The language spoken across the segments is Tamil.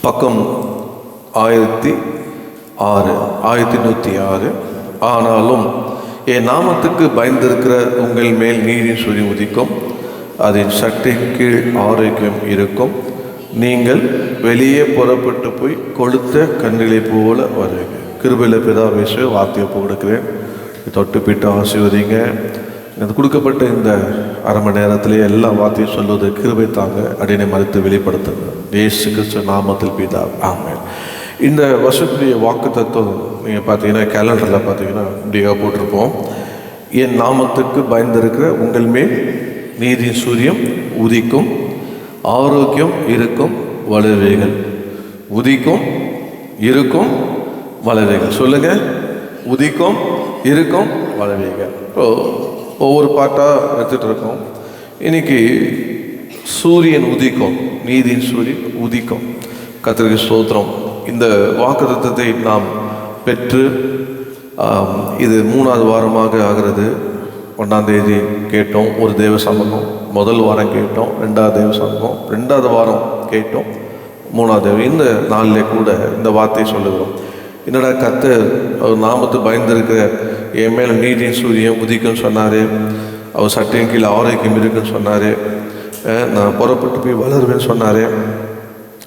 பக்கம் 1106. ஆனாலும் என் நாமத்துக்கு பயந்திருக்கிற உங்கள் மேல் நீரின் சூரியன் உதிக்கும், அதன் சட்டையின் கீழ் ஆரோக்கியம் இருக்கும். நீங்கள் வெளியே புறப்பட்டு போய் கொளுத்த கண்ணிலை போல வருவீங்க. கிருபையில் பிதாவேசு வார்த்தையை கொடுக்குறேன், தொட்டு பிட்டு ஆசீர்வதிங்க. இது கொடுக்கப்பட்ட இந்த அரை மணி நேரத்திலே எல்லா வார்த்தையும் சொல்வது கிருபை தாங்க அடினை மறுத்து வெளிப்படுத்துங்க. இயேசு கிறிஸ்து நாமத்தில் பிதா, ஆமென். இந்த வருஷத்துடைய வாக்கு தத்துவம் நீங்கள் பார்த்தீங்கன்னா கேலண்டரில் பார்த்தீங்கன்னா இப்படியாக போட்டிருப்போம். என் நாமத்துக்கு பயந்திருக்கிற உங்கள் மேல் நீதியின் சூரியன் உதிக்கும், ஆரோக்கியம் இருக்கும், வளர்வீர்கள். உதிக்கும், இருக்கும், வளர்வீர்கள். சொல்லுங்க, உதிக்கும், இருக்கும், வளர்வீர்கள். ஒவ்வொரு பாட்டாக எடுத்துகிட்டு இருக்கோம். இன்னைக்கு சூரியன் உதிக்கும், நீதியின் சூரியன் உதிக்கும். கர்த்தருக்கு ஸ்தோத்திரம். இந்த வாக்குத்தத்தத்தை நாம் பெற்று இது 3வது வாரமாக ஆகிறது. 1ஆம் தேதி கேட்டோம் ஒரு தேவ சமூகம், முதல் வாரம் கேட்டோம் 2வது தேவ சமூகம், 2வது வாரம் கேட்டோம் 3வது தேவ. இந்த நாளிலே கூட இந்த வார்த்தையை சொல்லுகிறோம். என்னடா கர்த்தர் அவர் நாமத்து பயந்திருக்கிற என் மேலே நீதியின் சூரியன் உதிக்குன்னு சொன்னார், அவர் சட்டையின் கீழே ஆரோக்கியம் இருக்குன்னு சொன்னார், நான் புறப்பட்டு போய் வளருவேன்னு சொன்னார்.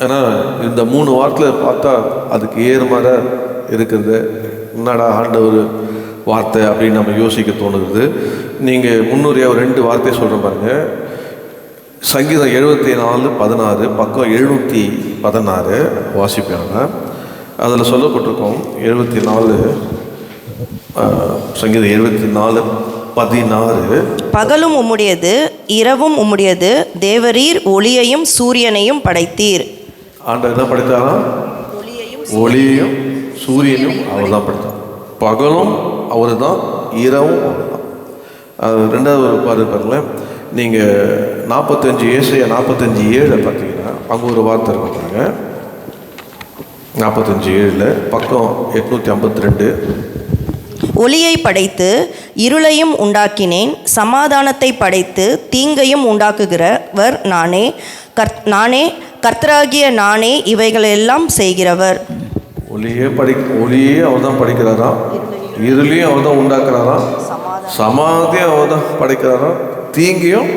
ஆனால் இந்த 3 வாரத்தில் பார்த்தா அதுக்கு ஏறுமாற இருக்கிறது. என்னடா ஆண்டவர் வார்த்தை அப்படின்னு நம்ம யோசிக்க தோணுது. நீங்கள் முன்னுரையாக ஒரு 2 வார்த்தை சொல்கிறேன் பாருங்கள். சங்கீதம் 74:16 பக்கம் 716 வாசிப்பாங்க. அதில் சொல்லப்பட்டிருக்கோம் 74 சங்கீதம் 74:16 பகலும் உம்முடையது, இரவும் உம்முடையது, தேவரீர் ஒளியையும் சூரியனையும் படைத்தீர். ஆண்டவர் என்ன படைத்தாரா? ஒளியையும் சூரியனையும் அவர் தான் படைத்தார். பகலும் அவர் தான், இரவும் அவர் தான். அது 2வது பாருங்களேன். நீங்கள் 45 ஏசாயா 45:7 பார்த்தீங்கன்னா அங்கே ஒரு வார்த்தை இருக்காங்க. 45:7 பக்கம் 852 ஒளியை படைத்து இருளையும் உண்டாக்கினேன், சமாதானத்தை படைத்து தீங்கையும் உண்டாக்குகிறவர் நானே, கர்த்தராகிய நானே இவைகளெல்லாம் செய்கிறவர். ஒளியே அவர் தான் படைக்கிறாராம், இருளையும் அவர் தான் உண்டாக்குறாராம், சமாதானத்தையும் அவர் தான் படைக்கிறாராம், தீங்கையும்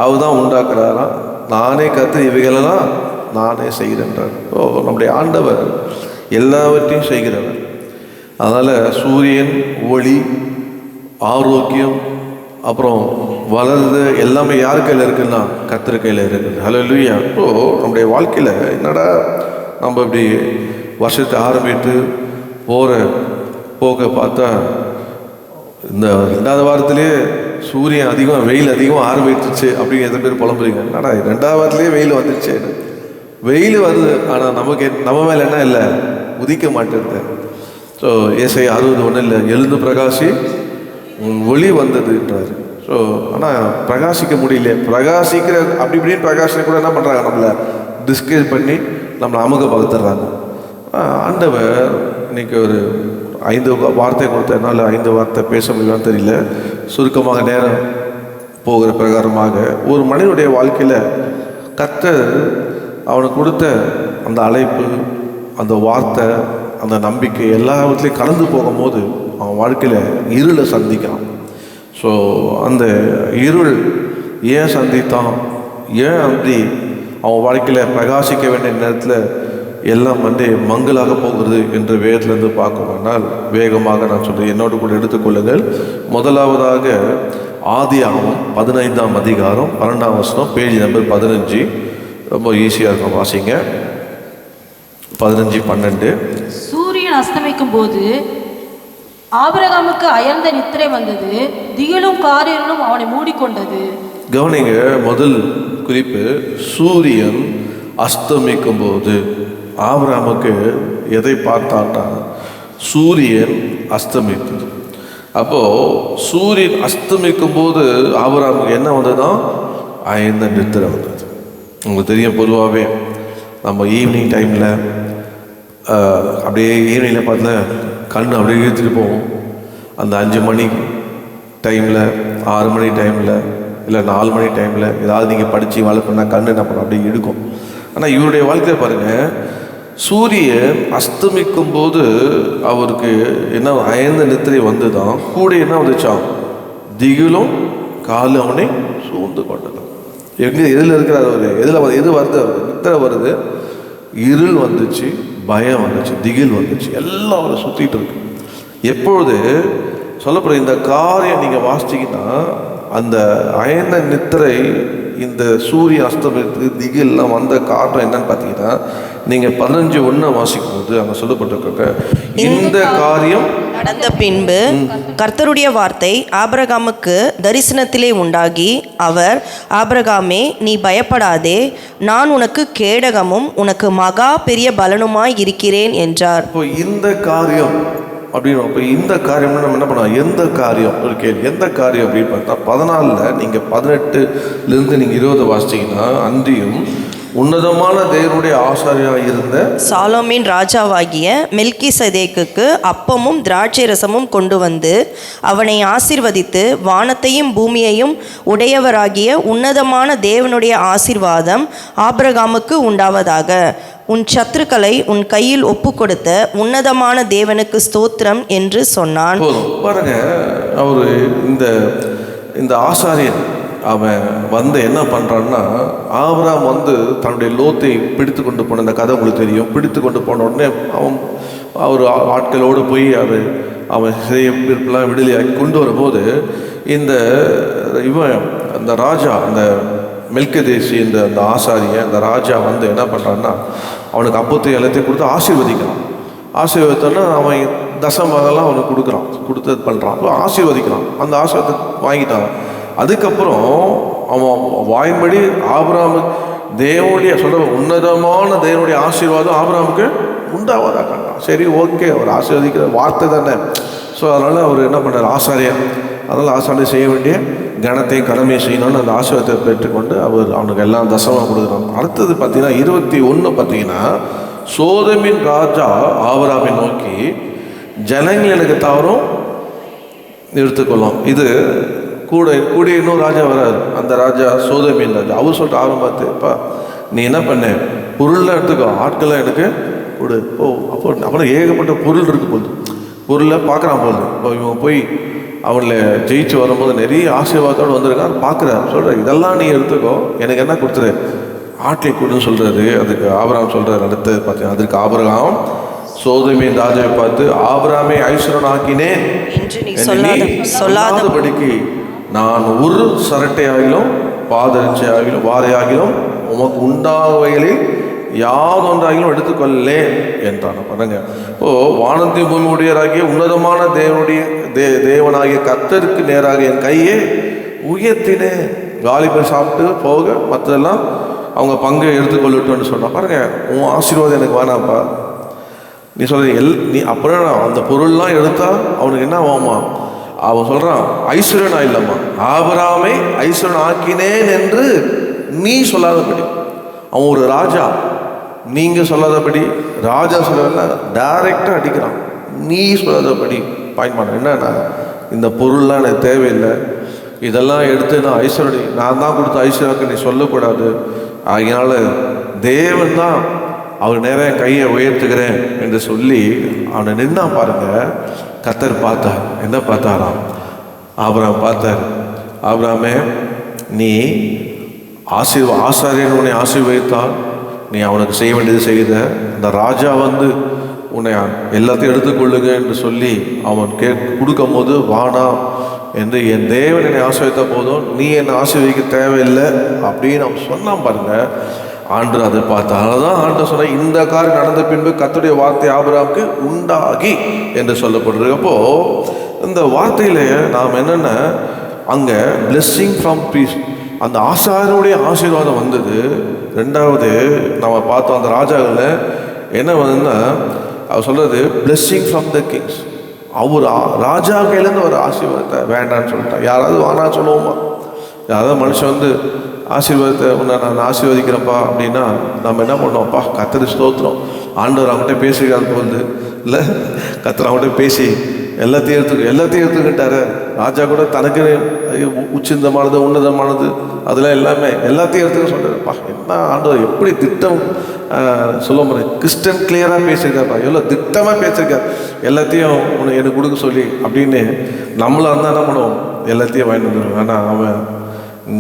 அவர் தான் உண்டாக்குறாராம். நானே கர்த்தர் இவைகளெல்லாம் நானே செய்கிறேன்றார். நம்முடைய ஆண்டவர் எல்லாவற்றையும் செய்கிறவர். அதனால் சூரியன், ஒளி, ஆரோக்கியம், அப்புறம் வளருது எல்லாமே யார் கையில் இருக்குன்னா கர்த்தர் கையில் இருக்குது. ஹல்லேலூயா. நம்முடைய வாழ்க்கையில் என்னடா நம்ம இப்படி வருஷத்தை ஆரம்பித்து போக பார்த்தா இந்த 2வது வாரத்திலே சூரியன் அதிகமாக வெயில் அதிகமாக ஆரம்பிச்சிச்சு அப்படின்னு எத்தனை பேர் புலம்புறீங்க. என்னடா 2வது வாரத்திலே வெயில் வந்துடுச்சு. வெயில் வருது, ஆனால் நம்ம மேலே என்ன இல்லை, உதிக்க மாட்டேங்குது. ஸோ ஏசாயா 60:1 எழுந்து பிரகாசி ஒளி வந்ததுன்றாரு. ஸோ ஆனால் பிரகாசிக்க முடியல. பிரகாசிக்கிற அப்படி இப்படின்னு பிரகாசனை கூட என்ன பண்ணுறாங்க, நம்மளை டிஸ்கரேஜ் பண்ணி நம்மளை அமுகப்படுத்துறாங்க. ஆண்டவர் இன்னைக்கு ஒரு 5 வார்த்தை கொடுத்ததுனால 5 வார்த்தை பேச முடியுமான்னு தெரியல. சுருக்கமாக நேரம் போகிற பிரகாரமாக ஒரு மனிதனுடைய வாழ்க்கையில் கர்த்தர் அவனுக்கு கொடுத்த அந்த அழைப்பு, அந்த வார்த்தை, அந்த நம்பிக்கை எல்லாத்துலேயும் கடந்து போகும்போது அவன் வாழ்க்கையில் இருளை சந்திக்கிறான். ஸோ அந்த இருள் ஏன் சந்தித்தான், ஏன் அப்படி அவன் வாழ்க்கையில் பிரகாசிக்க வேண்டிய நேரத்தில் எல்லாம் மங்களாக போகிறது என்று வேதத்திலேருந்து பார்க்கணும்னால் வேகமாக நான் சொல்கிறேன், என்னோடு கூட எடுத்துக்கொள்ளுங்கள். முதலாவதாக ஆதியாகமம் 15ஆம் அதிகாரம் 12ஆம் வசனம், பேஜ் நம்பர் 15. ரொம்ப ஈஸியாக இருக்கும், வாசிங்க. 15:12 சூரியன் அஸ்தமிக்கும் போது ஆபிரகாமுக்கு அயர்ந்த நித்திரை வந்தது, திகிலும் காரிருளும் அவனை மூடிக்கொண்டது. கவனிங்க, முதல் குறிப்பு சூரியன் அஸ்தமிக்கும் போது. ஆபிரகாமுக்கு எதை பார்த்தான்னா சூரியன் அஸ்தமித்தது. அப்போது சூரியன் அஸ்தமிக்கும் போது ஆபிரகாமுக்கு என்ன வந்ததுன்னா அயர்ந்த நித்திரை வந்தது. உங்களுக்கு தெரியும், பொதுவாகவே நம்ம ஈவினிங் டைமில் அப்படியே ஈவினிங்கில் பார்த்தா கண் அப்படியே இழுத்துட்டு போவோம். அந்த 5 மணி டைமில், 6 மணி டைமில், இல்லை 4 மணி டைமில் ஏதாவது நீங்கள் படித்து வேலை பண்ணால் கண் என்ன பண்ண அப்படியே இழுக்கும். ஆனால் இவருடைய வாழ்க்கையை பாருங்கள், சூரியன் அஸ்தமிக்கும் போது அவருக்கு என்ன அயர்ந்த நித்திரை வந்துதான், கூட என்ன வந்துச்சான், திகிலும் காலு அவனை சூழ்ந்து கொண்டது. எதில் இருக்கிறார் அவர், எது வருது அவருக்கு, நித்திரை வருது, இருள் வந்துச்சு, பயம் வந்துச்சு, திகில் வந்துச்சு, எல்லாம் அவரை சுற்றிட்டு இருக்கு. எப்பொழுது சொல்லப்படுற இந்த காரியம் நீங்கள் வாசிச்சிங்கன்னா, அந்த அயர்ந்த நித்திரை, இந்த சூரிய அஸ்தமனத்துக்கு திகில்லாம் வந்த காரணம் என்னன்னு பார்த்தீங்கன்னா, நீங்கள் 15:1 வாசிக்கும் போது அங்கே சொல்லப்பட்டிருக்க இந்த காரியம் நடந்த பின்பு கர்த்தருடைய வார்த்தை ஆபிரகாமுக்கு தரிசனத்திலே உண்டாகி, அவர், ஆபிரகாமே, நீ பயப்படாதே, நான் உனக்கு கேடகமும் உனக்கு மகா பெரிய பலனுமாய் இருக்கிறேன் என்றார். இப்போ இந்த காரியம் அப்படின்னு, இப்போ இந்த காரியம்னா நம்ம என்ன பண்ணலாம், எந்த காரியம் ஒரு கேள்வி, எந்த காரியம் அப்படின்னு பார்த்தா 14 நீங்கள் 18 நீங்கள் 20 வாசிச்சிங்கன்னா, அன்றியும் உன்னதமான தேவனுடைய ஆசாரியராக இருந்த சாலோமின் ராஜாவாகிய மெல்கிசதேக்குக்கு அப்பமும் திராட்சை ரசமும் கொண்டு வந்து அவனை ஆசீர்வதித்து, வானத்தையும் பூமியையும் உடையவராகிய உன்னதமான தேவனுடைய ஆசீர்வாதம் ஆபிரகாமுக்கு உண்டாவதாக, உன் சத்துருக்களை உன் கையில் ஒப்பு கொடுத்த உன்னதமான தேவனுக்கு ஸ்தோத்திரம் என்று சொன்னான். பாருங்க, அவரு இந்த ஆசாரியன் அவன் வந்து என்ன பண்ணுறான்னா, ஆபிரகாம் வந்து தன்னுடைய லோத்தை பிடித்து கொண்டு போன அந்த கதை உங்களுக்கு தெரியும். பிடித்து கொண்டு போன உடனே அவர் ஆட்களோடு போய் அவன் சிறைப்பிலாம் விடுதலையாக்கி கொண்டு வரும்போது, அந்த ராஜா, அந்த மெல்கிசேதேக்கு, அந்த ஆசாரியன், அந்த ராஜா வந்து என்ன பண்ணுறான்னா, அவனுக்கு அப்பத்தை எல்லாத்தையும் கொடுத்து ஆசீர்வதிக்கிறான். ஆசீர்வதித்தோன்னா அவன் தசமகெல்லாம் அவனுக்கு கொடுத்து பண்ணுறான், ஆசீர்வதிக்கிறான். அந்த ஆசீர்வாதத்தை வாங்கிட்டான். அதுக்கப்புறம் அவன் வாய்மொழி ஆபிரகாமு தேவனுடைய உன்னதமான தேவனுடைய ஆசீர்வாதம் ஆபிரகாமுக்கு உண்டாவதாக. சரி, ஓகே, அவர் ஆசீர்வதிக்கிற வார்த்தை தானே. ஸோ அதனால் அவர் என்ன பண்ணார், ஆசாரியன், அதனால் ஆசாரியம் செய்ய வேண்டிய கனத்தையும் கடமையை செய்யணும்னு அந்த ஆசீர்வாதத்தை பெற்றுக்கொண்டு அவனுக்கு எல்லாம் தசமாக கொடுக்குறான். அடுத்தது பார்த்தீங்கன்னா 21 பார்த்தீங்கன்னா, சோதமின் ராஜா ஆபிரகாமை நோக்கி, ஜனங்கள் எனக்கு தவறும் எடுத்துக்கொள்ளும். இது கூட இன்னொரு ராஜா வராரு, அந்த ராஜா சோதமின் ராஜா. அவர் சொல்லிட்டு ஆரம்பத்துப்பா, நீ என்ன பண்ண, பொருள்லாம் எடுத்துக்கோ, ஆட்கள்லாம் எனக்கு கொடு. அப்புறம் ஏகப்பட்ட பொருள் இருக்கு போகுது, பொருளை பார்க்குறான் போகுது. இப்போ இவன் போய் அவங்கள ஜெயிச்சு வரும்போது நிறைய ஆசீர்வாதத்தோடு வந்திருக்கான், பார்க்குறாரு, சொல்கிறார், இதெல்லாம் நீ எடுத்துக்கோ, எனக்கு என்ன கொடுத்துரு, ஆட்களை கொடுன்னு சொல்கிறாரு. அதுக்கு ஆபிரகாம் சொல்கிறார். அடுத்து பார்த்தீங்கன்னா, அதுக்கு ஆபிரகாம் சோதமின் ராஜாவை பார்த்து, ஆபிரகாமை ஐஸ்வரன் ஆக்கினேன் சொல்லாதபடிக்கு நான் ஒரு சரட்டையாகிலும் பாதரட்சையாகிலும் வாரையாகிலும் உமக்கு உண்டாவைகளில் யாதொன்றாகிலும் எடுத்துக்கொள்ளேன் என்றான். பாருங்க, வானத்தின் பூமியுடையராகிய உன்னதமான தேவனாகிய கர்த்தருக்கு நேராக என் கையை உயர்த்தினேன், காலிபர் சாப்பிட்டு போக மற்றதெல்லாம் அவங்க பங்கை எடுத்துக்கொள்ளட்டும்னு சொன்னான். பாருங்க, உன் ஆசீர்வாதம் எனக்கு வேணாப்பா, நீ சொல்ற நீ அப்புறம் அந்த பொருள்லாம் எடுத்தா அவனுக்கு என்ன ஆகுமா, அவன் சொல்றான், ஐஸ்வர்யனா இல்லம்மா, ஆபிரகாமை ஐஸ்வர்யன் ஆக்கினேன் என்று நீ சொல்லாதபடி. அவன் ஒரு ராஜா, நீங்க சொல்லாதபடி, ராஜா சொல்ல டைரக்டா அடிக்கிறான், நீ சொல்லாதபடி பாயிண்ட் பண்ண. என்னன்னா, இந்த பொருள்லாம் எனக்கு தேவையில்லை, இதெல்லாம் எடுத்து நான் ஐஸ்வர்யன், நான் தான் கொடுத்த ஐஸ்வர்யாக்கு நீ சொல்லக்கூடாது. அதனால தேவன் தான் அவர் நேரம் கையை உயர்த்துக்கிறேன் என்று சொல்லி அவனை நின்னா. பாருங்க, கர்த்தர் பார்த்தார். என்ன பார்த்தாராம், ஆபிரகாம் பார்த்தார். ஆபிரகாமே, நீ ஆசாரியன் உன்னை ஆசீர்வதித்தால் நீ அவனுக்கு செய்ய வேண்டியது செய்த. அந்த ராஜா வந்து உன்னை எல்லாத்தையும் எடுத்துக்கொள்ளுங்க என்று சொல்லி அவன் கொடுக்கும் போது, வானா என்று என் தேவன் என்னை ஆசீர்வதித்த போதும் நீ என்னை ஆசீர்வதிக்க தேவையில்லை அப்படின்னு அவன் சொன்னான். பாருங்க, ஆண்டு அதை பார்த்தால தான் ஆண்டு சொன்ன, இந்த காரியம் நடந்த பின்பு கர்த்தருடைய வார்த்தை ஆபிரகாமுக்கு உண்டாகி என்று சொல்லப்படுறது. அப்போ இந்த வார்த்தையில நாம் என்னென்ன, அங்கே பிளெஸ்ஸிங் ஃப்ரம் பீஸ், அந்த ஆசாரியனுடைய ஆசீர்வாதம் வந்தது. ரெண்டாவது நம்ம பார்த்தோம், அந்த ராஜாவில் என்ன வந்ததுன்னா, அவர் சொல்றது பிளெஸ்ஸிங் ஃப்ரம் த கிங்ஸ். அவர் ராஜா கையிலேருந்து ஒரு ஆசீர்வாதத்தை வேண்டான்னு சொல்லிட்டான். யாராவது வானான்னு சொல்லுவோமா? யாராவது மனுஷன் வந்து ஆசீர்வாதத்தை உன்னை நான் ஆசீர்வதிக்கிறேன்ப்பா அப்படின்னா நம்ம என்ன பண்ணோம்ப்பா, கர்த்தர் ஸ்தோத்திரம், ஆண்டவர் அவங்ககிட்ட பேசுகிறான்னு போகுது இல்லை, கர்த்தர் அவங்ககிட்ட பேசி எல்லாத்தையும் எடுத்துக்கிட்டாரு. ராஜா கூட தனக்கு உச்சிந்தமானது உன்னதமானது அதெல்லாம் எல்லாத்தையும் எடுத்துக்க சொல்றாருப்பா. என்ன ஆண்டவர் எப்படி திட்டம் சொல்ல முடியும். கிறிஸ்டன் கிளியராக பேசியிருக்காருப்பா, எவ்வளோ திட்டமாக பேசியிருக்காரு. எல்லாத்தையும் எனக்கு கொடுக்க சொல்லி அப்படின்னு நம்மளாக இருந்தால் என்ன பண்ணுவோம், எல்லாத்தையும் வாங்கிட்டு வந்துடுவோம். ஆனால் அவன்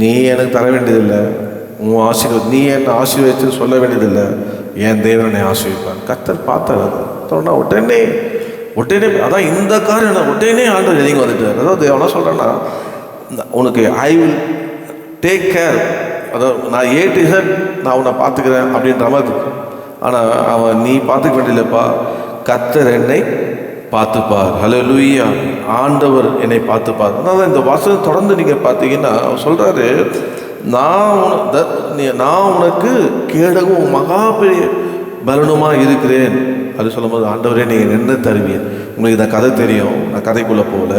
நீ எனக்கு தர வேண்டியதில்லை, உன் ஆசீர்வாதம் நீ என்னை ஆசீர்வதிச்சு சொல்ல வேண்டியதில்லை, என் தேவனை ஆசீர்வதிப்பான். கர்த்தர் பார்த்தார். அதை உடனே அதான் இந்த காரியம் உடனே ஆண்டவர் எதிங்க வந்துட்டார். அதாவது அவனா சொல்கிறான்னா, உனக்கு ஐ வில் டேக் கேர், அதாவது நான் நான் உன்னை பார்த்துக்கிறேன் அப்படின்ற மாதிரி. ஆனால் அவன் நீ பார்த்துக்க வேண்டியதில்லைப்பா, கர்த்தர் என்னை பார்த்துப்பார். ஹல்லேலூயா, ஆண்டவர் என்னை பார்த்துப்பார். அதனால இந்த வசனம் தொடர்ந்து நீங்கள் பார்த்தீங்கன்னா அவர் சொல்கிறாரு, நான் உனக்கு கேடகம் மகா பெரிய பலனுமாக இருக்கிறேன். அது சொல்லும்போது, ஆண்டவரே நீங்கள் என்ன தருவீர்? உங்களுக்கு இந்த கதை தெரியும், நான் கதைக்குள்ளே போகல.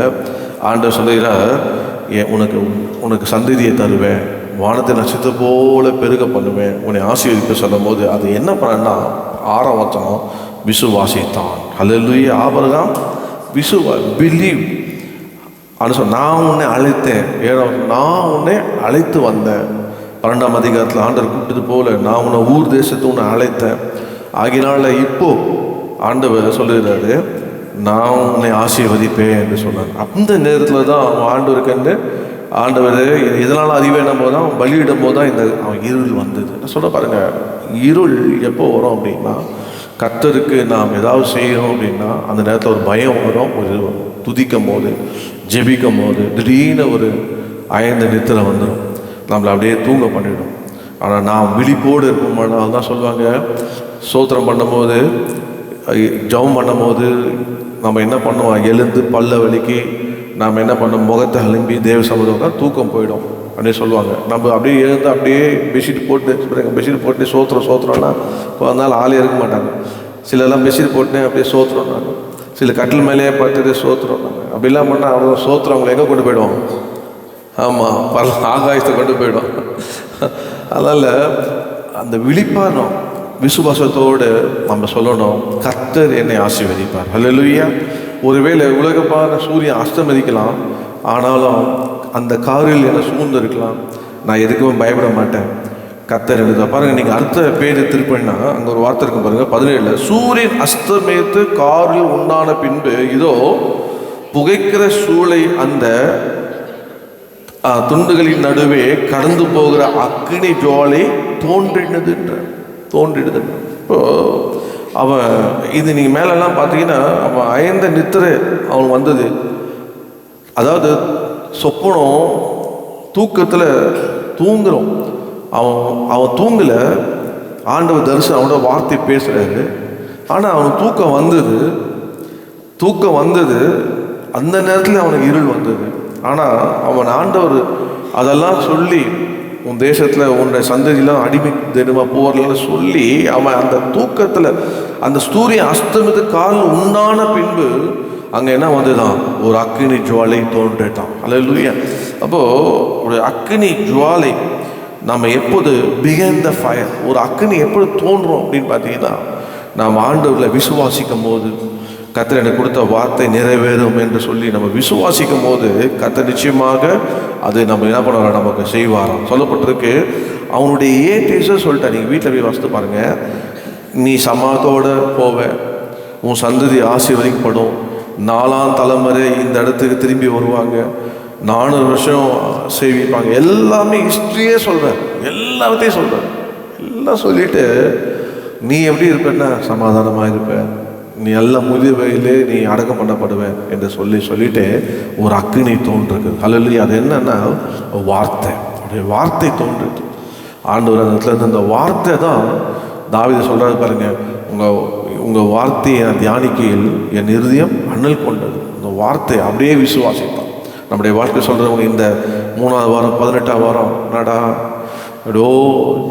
ஆண்டவர் சொல்லுகிறார், உனக்கு சந்ததியை தருவேன், வானத்தை நட்சத்திரத்தை போல பெருக பண்ணுவேன், உன்னை ஆசீர்வதிக்க சொல்லும் போது அது என்ன பண்ணா 6ஆம் வசனம், விசுவாசித்தான். ஹல்லேலூயா. Abraham believe. நான் உன்னை அழைத்தேன். 7ஆம் நான் உன்னை அழைத்து வந்தேன். 12ஆம் அதிகாரத்தில் ஆண்டவர் கூப்பிட்டது போல நான் உன்னை ஊர் தேசத்தை உன்னை அழைத்தேன். ஆகினால இப்போ ஆண்டவர் சொல்லுகிறாரு, நான் உன்னை ஆசீர்வதிப்பேன் என்று சொன்னார். அந்த நேரத்தில் தான் ஆண்டவருக்கு ஆண்டவர் இதனால் அறிவேணும் போது தான் பலியிடும் போது தான் அவன் இருள் வந்தது. நான் சொல்ல பாருங்க, இருள் எப்போ வரும் அப்படின்னா, கர்த்தருக்கு நாம் ஏதாவது செய்யணும் அப்படின்னா அந்த நேரத்தில் ஒரு பயம் வரும். ஒரு துதிக்கும் போது ஜெபிக்கும் போது திடீர்னு ஒரு அயர்ந்த நித்திரை வந்துடும், நம்மளை அப்படியே தூங்க பண்ணிவிடும். ஆனால் நாம் விழிப்போடு இருப்போம்னால தான் சொல்லுவாங்க, ஸ்தோத்திரம் பண்ணும்போது ஜெபம் பண்ணும்போது நம்ம என்ன பண்ணுவோம், எழுந்து பல்ல வலிக்கு நாம் என்ன பண்ணோம், முகத்தை அலும்பி தேவ சமூகம் தூக்கம் போயிடும் அப்படின்னு சொல்லுவாங்க. நம்ம அப்படியே எழுந்து அப்படியே பெட்ஷீட் போட்டு சோத்திரம்னா அதனால் ஆளே இருக்க மாட்டாங்க. சிலெல்லாம் பெட்ஷீட் போட்டுனே அப்படியே சோத்திரம்னாங்க, சில கட்டில் மேலேயே பார்த்துட்டு சோத்திரம்னாங்க. அப்படிலாம் பண்ணால் அவங்க சோத்திரம் அவங்களை எங்கே கொண்டு போயிடுவோம், ஆமாம் ஆகாயத்தை கொண்டு போயிடும். அதனால் அந்த விழிப்பானோம் விசுவாசத்தோடு நம்ம சொல்லணும், கர்த்தர் என்னை ஆசீர்வதிப்பார். ஹல்லேலூயா. ஒருவேளை உலகப்பான சூரியன் அஸ்தமதிக்கலாம், ஆனாலும் அந்த காரில் என்னை சூழ்ந்து இருக்கலாம், நான் எதுக்குமே பயப்பட மாட்டேன். கர்த்தர் எழுத பாருங்கள். நீங்கள் அடுத்த பேஜை திருப்பினா அங்கே ஒரு வார்த்தை இருக்கும் பாருங்கள், 17. சூரியன் அஸ்தமித்து காரில் உண்டான பின்பு இதோ புகைக்கிற சூளை அந்த துண்டுகளின் நடுவே கடந்து போகிற அக்கினி ஜுவாலை தோன்றினது. இப்போ அவன் இது நீங்கள் மேலெல்லாம் பார்த்தீங்கன்னா அவன் அயர்ந்த நித்திரை அவன் வந்தது. அதாவது சொப்பனம் தூக்கத்தில் தூங்குறோம். அவன் தூங்கலை, ஆண்டவர் தரிசனம் அவனோட வார்த்தை பேசுகிறாரு. ஆனால் அவனுக்கு தூக்கம் வந்தது அந்த நேரத்தில் அவனுக்கு இருள் வந்தது. ஆனால் அவன் ஆண்டவர் அதெல்லாம் சொல்லி, உன் தேசத்தில் உன்னுடைய சந்ததியெலாம் அடிமை தினமாக போகிறலன்னு சொல்லி அவன் அந்த தூக்கத்தில் அந்த சூரியன் அஸ்தமித்து காலில் உண்டான பின்பு அங்கே என்ன வந்துதான், ஒரு அக்கினி ஜுவாலை தோன்றிட்டான். அல்லேலூயா. அப்போது ஒரு அக்கினி ஜுவாலை நம்ம எப்போது பிகன் த ஃபயர், ஒரு அக்கினி எப்போது தோன்றும் அப்படின்னு பார்த்தீங்கன்னா, நாம் ஆண்டவர்களை விசுவாசிக்கும் போது கர்த்தர் எனக்கு கொடுத்த வார்த்தை நிறைவேறும் என்று சொல்லி நம்ம விசுவாசிக்கும் போது கர்த்தர் நிச்சயமாக அது நம்ம என்ன பண்ணுவாரோ நமக்கு செய்வாராம். சொல்லப்பட்டிருக்கு, அவனுடைய ஏடிஎஸை சொல்லிட்டா. நீங்கள் வீட்டில் போய் வாசித்து பாருங்கள், நீ சமாதத்தோடு போவ, உன் சந்ததி ஆசீர்வதிக்கப்படும், 4ஆம் தலைமுறை இந்த இடத்துக்கு திரும்பி வருவாங்க, 400 வருஷம் சேவிப்பாங்க. எல்லாமே ஹிஸ்ட்ரியே சொல்கிறேன், எல்லாத்தையும் சொல்கிறேன். எல்லாம் சொல்லிவிட்டு நீ எப்படி இருப்பேன்னா சமாதானமாக இருப்பேன், நீ எல்லாம் முதிர்வையிலே நீ அடக்கம் பண்ணப்படுவேன் என்று சொல்லிட்டு ஒரு அக்கினி தோன்றுறது. அல்ல அது என்னன்னா வார்த்தை, அப்படியே வார்த்தை தோன்றுது. ஆண்டவர் அந்த இடத்துல இருந்து அந்த வார்த்தை தான் தாவீது சொல்கிறாரு பாருங்க, உங்கள் வார்த்தையை தியானிக்கையில் என் இருதயம் அனல் கொண்டது. அந்த வார்த்தை அப்படியே விசுவாசித்தான். நம்முடைய வாழ்க்கை சொல்கிறவங்க இந்த 3ஆவது வாரம் 18ஆம் வாரம் என்னடா அப்படியோ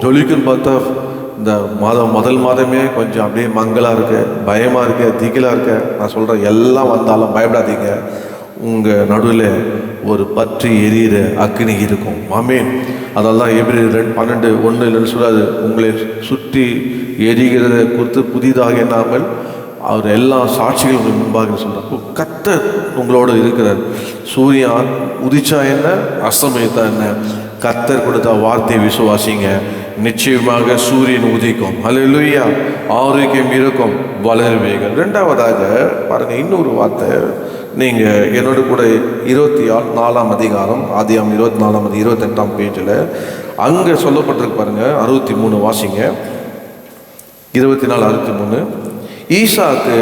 ஜொலிக்குன்னு பார்த்தா இந்த முதல் மாதமே கொஞ்சம் அப்படியே மங்கலாக இருக்கு, பயமாக இருக்கு, திகிலாக இருக்கு. நான் சொல்கிறேன், எல்லாம் வந்தாலும் பயப்படாதீங்க, உங்கள் நடுவில் ஒரு பற்றி எரியிற அக்கினி இருக்கும். ஆமென். அதெல்லாம் எபிரேயர் 2:12 சொல்றாரு, உங்களை சுற்றி எரிகிறத குறித்து புதிதாக எண்ணாமல் அவர் எல்லா சாட்சிகளுக்கு முன்பாக சொல்கிறார். கர்த்தர் உங்களோடு இருக்கிறார். சூரியன் உதிச்சா என்ன, அஸ்தமித்தா என்ன, கர்த்தர் கொடுத்த வார்த்தையை விசுவாசிங்க. நிச்சயமாக சூரியன் உதிக்கும். அல்லேலூயா. ஆரோக்கியம் இருக்கும், வளருவீர்கள். ரெண்டாவதாக பாருங்கள், இன்னொரு வார்த்தை. நீங்கள் என்னோட கூட 24ஆம் அதிகாரம், ஆதியாகமம் 24 28ஆம் பேஜில் அங்கே சொல்லப்பட்டிருக்கு பாருங்கள். 63 வாசிங்க. 24 63. ஈசாக்கு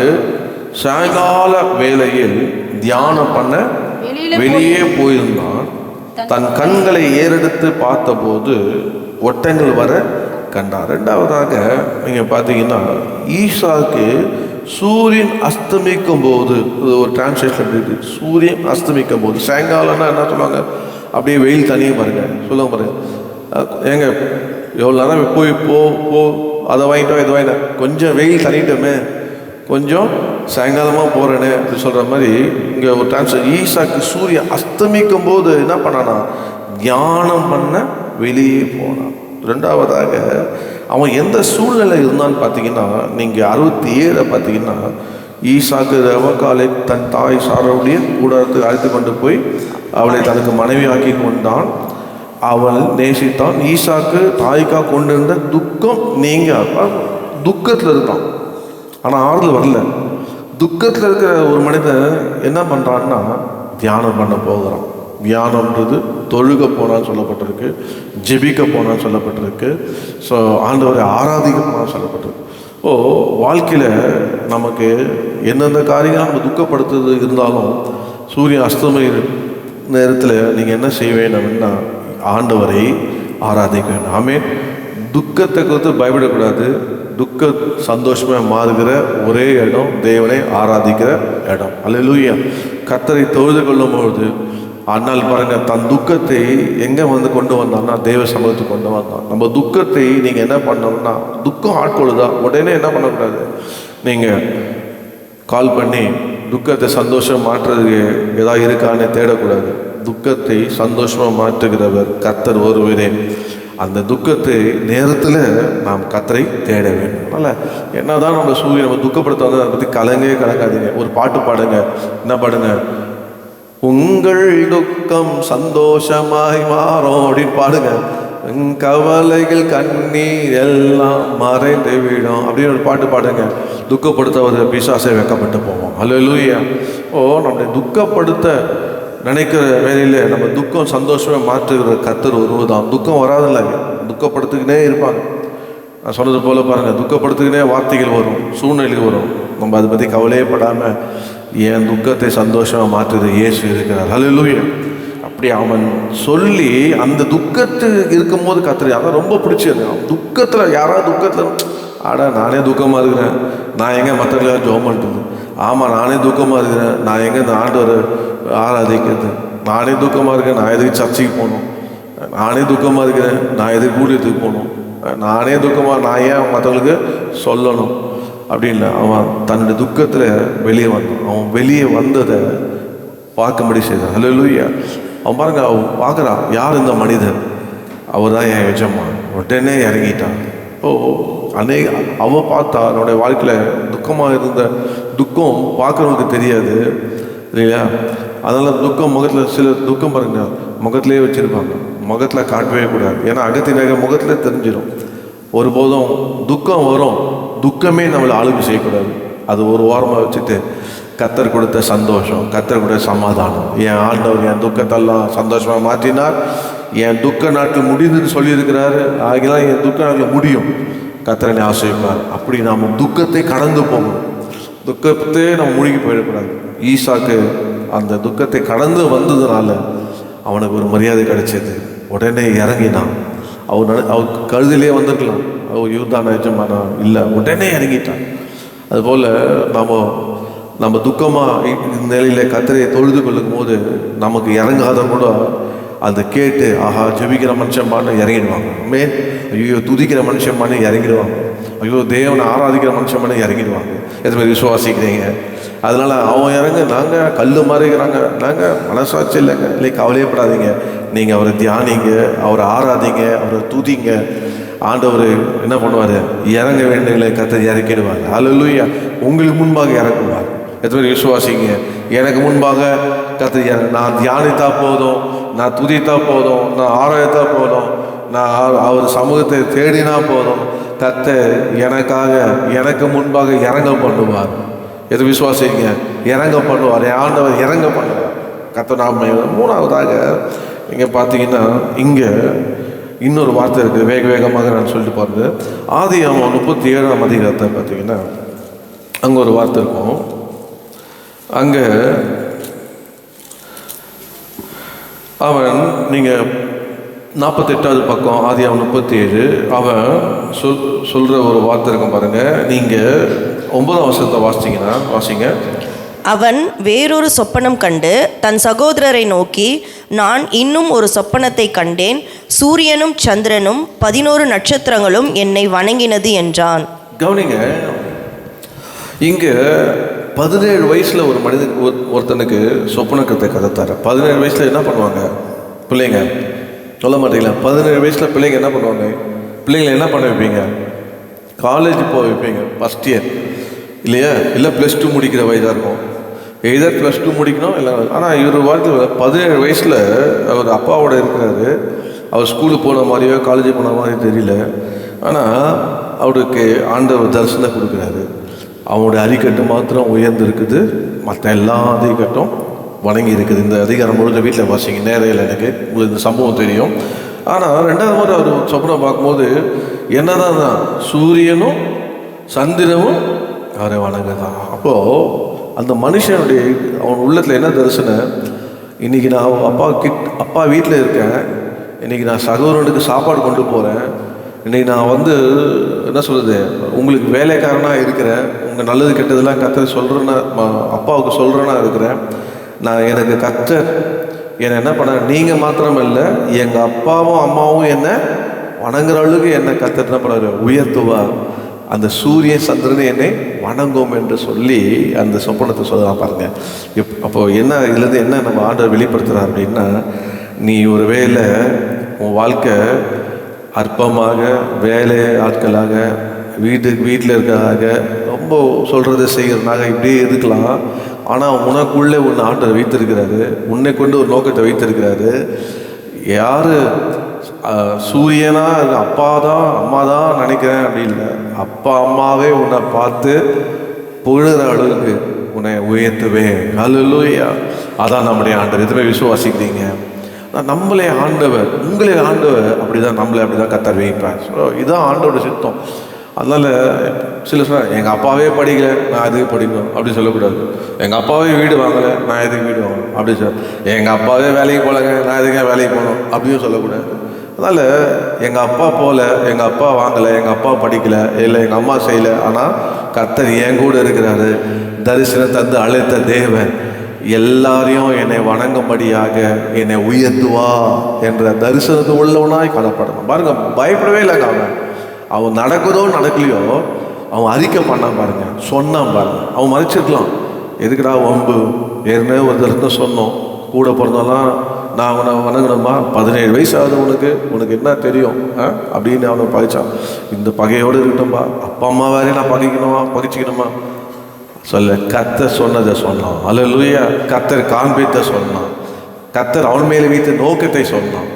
சாயங்கால வேளையில் தியானம் பண்ண வெளியே போயிருந்தான். தன் கண்களை ஏறெடுத்து பார்த்தபோது ஒட்டங்கள் வர கண்டார். ரெண்டாவதாக நீங்கள் பார்த்தீங்கன்னா, ஈசாக்கு சூரியன் அஸ்தமிக்கும் போது, ஒரு டிரான்ஸ்லேஷன் இருக்குது, சூரியன் அஸ்தமிக்கும் போது. சாயங்காலம்னா என்ன சொல்லுவாங்க, அப்படியே வெயில் தனியும் பாருங்க, சொல்லுங்க பாருங்க. ஏங்க எவ்வளோ நேரம் போய் போ அதை வாங்கிட்டோம் இதை வாங்கிட்டேன், கொஞ்சம் வெயில் தனிட்டோமே, கொஞ்சம் சாயங்காலமாக போகிறேனே அப்படி சொல்கிற மாதிரி இங்கே ஒரு டிரான்ஸ்லேஷன். ஈசாக்கு சூரியன் அஸ்தமிக்கும் போது என்ன பண்ணானா, தியானம் பண்ண வெளியே போனான். ரெண்டாவதாக அவன் எந்த சூழ்நிலை இருந்தான்னு பார்த்தீங்கன்னா, நீங்கள் 67 பார்த்தீங்கன்னா, ஈசாக்கு ரெபெக்காளை தன் தாய் சாராளுடைய கூடாரத்துக்கு அழைத்து கொண்டு போய் அவளை தனக்கு மனைவி ஆக்கி கொண்டான். அவள் நேசித்தான். ஈசாக்கு தாய்க்காக கொண்டிருந்த துக்கம் நீங்க துக்கத்தில் இருக்கான், ஆனால் ஆறுதல் வரல. துக்கத்தில் இருக்கிற ஒரு மனிதன் என்ன பண்ணுறான்னா, தியானம் பண்ண போகிறான். தியானம்ன்றது தொழுக போனான்னு சொல்லப்பட்டிருக்கு, ஜெபிக்க போனான்னு சொல்லப்பட்டிருக்கு, ஸோ ஆண்டவரை ஆராதிக்க போனான்னு சொல்லப்பட்டிருக்கு. வாழ்க்கையில் நமக்கு எந்தெந்த காரியங்கள் நம்ம துக்கப்படுத்துறது இருந்தாலும், சூரியன் அஸ்தமய நேரத்தில் நீங்கள் என்ன செய்ய வேண்டும்னா, ஆண்டவரை ஆராதிக்க வேண்டும். ஆமென். துக்கத்தை குறித்து பயப்படக்கூடாது. துக்க சந்தோஷமாக மாறுகிற ஒரே இடம் தேவனை ஆராதிக்கிற இடம். அல்லேலூயா. கர்த்தரை தொழுது கொள்ளும் பொழுது ஆனால் பாருங்கள், தன் துக்கத்தை எங்கே வந்து கொண்டு வந்தான்னா, தேவ சமூகத்துக்கு கொண்டு வந்தான். நம்ம துக்கத்தை நீங்கள் என்ன பண்ணோம்னா, துக்கம் ஆட்கொள்ளுதா, உடனே என்ன பண்ணக்கூடாது, நீங்கள் கால் பண்ணி துக்கத்தை சந்தோஷம் மாற்றுறதுக்கு ஏதாவது இருக்கான்னு தேடக்கூடாது. துக்கத்தை சந்தோஷமாக மாற்றுகிறவர் கர்த்தர் ஒருவரே. அந்த துக்கத்தை நேரத்தில் நாம் கர்த்தரை தேட வேண்டும். அதனால் என்ன தான் நம்ம சூரியன் நம்ம துக்கப்படுத்த அதை பற்றி கலங்காதீங்க. ஒரு பாட்டு பாடுங்க. என்ன பாடுங்க, உங்கள் துக்கம் சந்தோஷமாய் மாறும் அப்படின்னு பாடுங்க. கவலைகள் கண்ணீர் எல்லாம் மறைந்து விடும் அப்படின்னு ஒரு பாட்டு பாடுங்க. துக்கப்படுத்த ஒரு பிசாசை வைக்கப்பட்டு போவோம். அல்லேலூயா. நம்முடைய துக்கப்படுத்த நினைக்கிற வேலையில் நம்ம துக்கம் சந்தோஷமாக மாற்றுகிற கர்த்தர் ஒருவர்தான். துக்கம் வராதில்ல, துக்கப்படுத்துக்கினே இருப்பாங்க. நான் சொன்னது போல் பாருங்கள், துக்கப்படுத்துக்கினே வார்த்தைகள் வரும், சூழ்நிலை வரும். நம்ம அதை பற்றி கவலையே படாமல் என் துக்கத்தை சந்தோஷமாக மாற்றுறது இயேசு இருக்கிறார். அல்லேலூயா. அப்படி அவன் சொல்லி அந்த துக்கத்துக்கு இருக்கும்போது கர்த்தர், அதான் ரொம்ப பிடிச்சது. அவன் துக்கத்தில் யாராவது துக்கத்தில், நானே துக்கமாக இருக்கிறேன், நான் எங்கே மற்றவங்களாம் ஜெபம் பண்ணுறது, ஆமாம் நானே துக்கமாக இருக்கிறேன், நான் எங்கே இந்த ஆண்டவரை ஆராதிக்கிறது, நானே துக்கமாக இருக்கேன், நான் எதுக்கு சர்ச்சைக்கு போகணும், நானே துக்கமாக இருக்கிறேன், நான் எதுக்கு ஊழியத்துக்கு போகணும், நானே துக்கமாக நான் ஏன் மற்றவங்களுக்கு சொல்லணும் அப்படின்னு அவன் தன்னுடைய துக்கத்தில் வெளியே வந்தான். அவன் வெளியே வந்ததை பார்க்கும்படி செய்தான். அல்லேலூயா. அவன் பாருங்க, அவன் பார்க்குறான், யார் இந்த மனிதன், அவர் தான் என் எஜமான். உடனே இறங்கிட்டான். அவன் பார்த்தா அவனுடைய வாழ்க்கையில் துக்கமாக இருந்த துக்கம் பார்க்குறவனுக்கு தெரியாது இல்லையா. அதனால் துக்கம் முகத்தில், சில துக்கம் பாருங்க முகத்திலே வச்சுருப்பாங்க, முகத்தில் காட்டவே கூடாது. ஏன்னா அகத்தினாக முகத்தில் தெரிஞ்சிடும். ஒருபோதும் துக்கம் வரும், துக்கமே நம்மளை ஆளுமை செய்யக்கூடாது. அது ஒரு வாரமாக வச்சுட்டு கர்த்தர் கொடுத்த சந்தோஷம், கர்த்தர் கொடுத்த சமாதானம், என் ஆண்டவர் என் துக்கத்தெல்லாம் சந்தோஷமாக மாற்றினார், என் துக்க நாட்கள் முடிந்துன்னு சொல்லியிருக்கிறாரு, ஆகிலாம் என் துக்க நாட்கள் முடியும், கர்த்தரை ஆசைப்பார். அப்படி நாம் துக்கத்தை கடந்து போகணும், துக்கத்தை நம்ம மூழ்கி போயிடக்கூடாது. ஈசாக்கு அந்த துக்கத்தை கடந்து வந்ததுனால அவனுக்கு ஒரு மரியாதை கிடைச்சது. உடனே இறங்கினான். அவர் கழுதிலே வந்திருக்கலாம், அவர் யூதான எஜமானா இல்லை, உடனே இறங்கிட்டான். அதுபோல் நம்ம துக்கமாக நிலையில் கர்த்தரை தொழுது கொள்ளும் போது நமக்கு இறங்காத கூட அதை கேட்டு ஆஹா ஜெபிக்கிற மனுஷன்பான்னு இறங்கிடுவாங்க. ஐயோ துதிக்கிற மனுஷன்பான்னு இறங்கிடுவாங்க. ஐயோ தேவனை ஆராதிக்கிற மனுஷன்பான்னு இறங்கிடுவாங்க. எத்தனை பேர் விசுவாசிக்கிறீங்க? அதனால் அவன் இறங்க, நாங்கள் கல் மாறிக்கிறாங்க, நாங்கள் மனசாட்சி இல்லைங்க. இல்லை, கவலையப்படாதீங்க. நீங்கள் அவரை தியானிங்க, அவரை ஆராதிங்க, அவரை துதிங்க. ஆண்டவர் என்ன பண்ணுவார்? இறங்க வேண்டியங்களை கர்த்தர் இறக்கிடுவார். அல்லேலூயா. உங்களுக்கு முன்பாக இறக்குவார். எத்தனை பேர் விசுவாசிங்க? எனக்கு முன்பாக கர்த்தர் நான் தியானித்தா போதும், நான் துதித்தா போதும், நான் ஆராய்த்தா போதும், நான் அவர் சமூகத்தை தேடினா போதும், கர்த்தர் எனக்காக எனக்கு முன்பாக இறங்க பண்ணுவார். எது விசுவாசிங்க? இறங்க பண்ணுவார். ஆண்டவர் இறங்க பண்ணுவார். கர்த்தர் நாம. மூணாவதாக இங்கே பார்த்தீங்கன்னா, இங்கே இன்னொரு வார்த்தை இருக்குது. வேகமாக நான் சொல்லிட்டு பாருங்க. ஆதியாகமம் 37ஆம் அதிகாரத்தை பார்த்தீங்கன்னா அங்கே ஒரு வார்த்தை இருக்கும். அங்கே அவன், நீங்கள் 48வது பக்கம் ஆதியாகமம் 37, அவன் சொல்கிற ஒரு வார்த்தை இருக்கும் பாருங்கள். நீங்கள் 9ஆம் வசனத்தை வாசிங்க. அவன் வேறொரு சொப்பனம் கண்டு தன் சகோதரரை நோக்கி, நான் இன்னும் ஒரு சொப்பனத்தை கண்டேன், சூரியனும் சந்திரனும் 11 நட்சத்திரங்களும் என்னை வணங்கினது என்றான். கவனிங்க, இங்கே 17 வயசில் ஒரு ஒருத்தனுக்கு சொப்பனக்கத்தை கதைத்தார். 17 வயசில் என்ன பண்ணுவாங்க பிள்ளைங்க? சொல்ல மாட்டீங்களா? 17 வயசில் பிள்ளைங்க என்ன பண்ணுவாங்க? பிள்ளைங்களை என்ன பண்ண வைப்பீங்க? காலேஜ் போக வைப்பீங்க, ஃபஸ்ட் இயர் இல்லையா? இல்லை +2 முடிக்கிற வயதாக இருக்கும். எதர் +2 முடிக்கணும் இல்லை. ஆனால் இவர் வாழ்க்கை 17 வயசில் அவர் அப்பாவோட இருக்கிறாரு. அவர் ஸ்கூலுக்கு போன மாதிரியோ காலேஜ் போன மாதிரியோ தெரியல. ஆனால் அவருக்கு ஆண்டவர் தரிசனம் கொடுக்குறாரு. அவனுடைய அரிக்கட்டு மாத்திரம் உயர்ந்து இருக்குது, மற்ற எல்லா அதிகட்டும் வணங்கி இருக்குது. இந்த அதிகாரம் முழுக்க வீட்டில் வாசிங்க, நேரையில் எனக்கு உங்களுக்கு இந்த சம்பவம் தெரியும். ஆனால் 2வது முறை அவர் சொப்பனம் பார்க்கும்போது என்னதான் சூரியனும் சந்திரனும் அவரை வணங்குதான். அப்போது அந்த மனுஷனுடைய அவன் உள்ளத்தில் என்ன தரிசனம்? இன்றைக்கி நான் அப்பா வீட்டில் இருக்கேன், இன்றைக்கி நான் சகோதரனுக்கு சாப்பாடு கொண்டு போகிறேன், இன்றைக்கி நான் என்ன சொல்கிறது, உங்களுக்கு வேலைக்காரனாக இருக்கிறேன், உங்கள் நல்லது கெட்டதெல்லாம் கர்த்தர் சொல்கிறேன்னா, அப்பாவுக்கு சொல்கிறேன்னா இருக்கிறேன். நான் எனக்கு கர்த்தர் என்னை என்ன பண்ண, நீங்கள் மாத்திரம் இல்லை, எங்கள் அப்பாவும் அம்மாவும் என்னை வணங்குற அளவுக்கு என்னை கர்த்தர் என்ன பண்ணார்? உயர்த்துவார். அந்த சூரியன் சந்திரனை என்னை வணங்கும் என்று சொல்லி அந்த சொப்பனத்தை சொல்லலாம் பாருங்கள். அப்போது என்ன இதுலேருந்து என்ன நம்ம ஆண்டவர் வெளிப்படுத்துகிறார் அப்படின்னா, நீ ஒரு வேளை உன் வாழ்க்கை அற்பமாக, வேலை ஆட்களாக, வீட்டில் இருக்கிறதாக, ரொம்ப சொல்கிறத செய்கிறதுனாக இப்படியே இருக்கலாம். ஆனால் உனக்குள்ளே ஒன்று ஆண்டவர் வைத்திருக்கிறாரு, உன்னை கொண்டு ஒரு நோக்கத்தை வைத்திருக்கிறாரு. யார் சூரியனா அப்பா தான் அம்மா தான் நினைக்கிறேன் அப்படி இல்லை, அப்பா அம்மாவே உன்னை பார்த்து புகழுற அளவுக்கு உன்னை உயர்த்துவேன். அல்லேலூயா. அதான் நம்முடைய ஆண்டவர். எதுவுமே விசுவாசிக்கிறீங்க? நம்மளே ஆண்டவர், உங்களே ஆண்டவர் அப்படிதான், நம்மளே அப்படிதான் கர்த்தர் வைப்பார். ஸோ இதுதான் ஆண்டோட சித்தம். அதனால் சில சொன்னால் எங்கள் அப்பாவே படிக்கலை, நான் எதுக்கு படிக்கணும் அப்படி சொல்லக்கூடாது. எங்கள் அப்பாவே வீடு வாங்கலை, நான் எதுக்கு வீடு வாங்கணும் அப்படி எங்கள் அப்பாவே வேலைக்கு போகலைங்க, நான் எதுக்கு வேலைக்கு போகணும் அப்படின்னு சொல்லக்கூடாது. அதனால் எங்கள் அப்பா போகல, எங்கள் அப்பா வாங்கலை, எங்கள் அப்பா படிக்கலை, இல்லை எங்கள் அம்மா செய்யலை, ஆனால் கர்த்தர் என் கூட இருக்கிறாரு. தரிசனம் தந்து அழைத்த தேவன் எல்லாரையும் என்னை வணங்கும்படியாக என்னை உயர்த்துவா என்ற தரிசனத்து உள்ளவனாய் காணப்படணும். பாருங்க, பயப்படவே இல்லைங்க. அவன் நடக்குதோ நடக்கலையோ அவன் அறிக்கை பண்ணான் பாருங்க, சொன்னான் பாருங்க. அவன் மறைச்சிருக்கலாம், எதுக்குடா வம்பு, ஏற்கனவே ஒரு தடவை சொன்னோம், கூட பிறந்தோம்லாம் நான் அவனை வணங்கணுமா, 17 வயசு ஆகுது உனக்கு என்ன தெரியும் அப்படின்னு அவனை பகைச்சான். இந்த பகையோடு இருக்கட்டும்பா, அப்பா அம்மா வேறே நான் பகைச்சிக்கணுமா சொல்ல. கர்த்தர் சொன்னதை சொன்னான். அல்லேலூயா. கர்த்தர் காண்பித்த சொன்னான். கர்த்தர் அவன் மேலே வைத்த நோக்கத்தை சொன்னான்.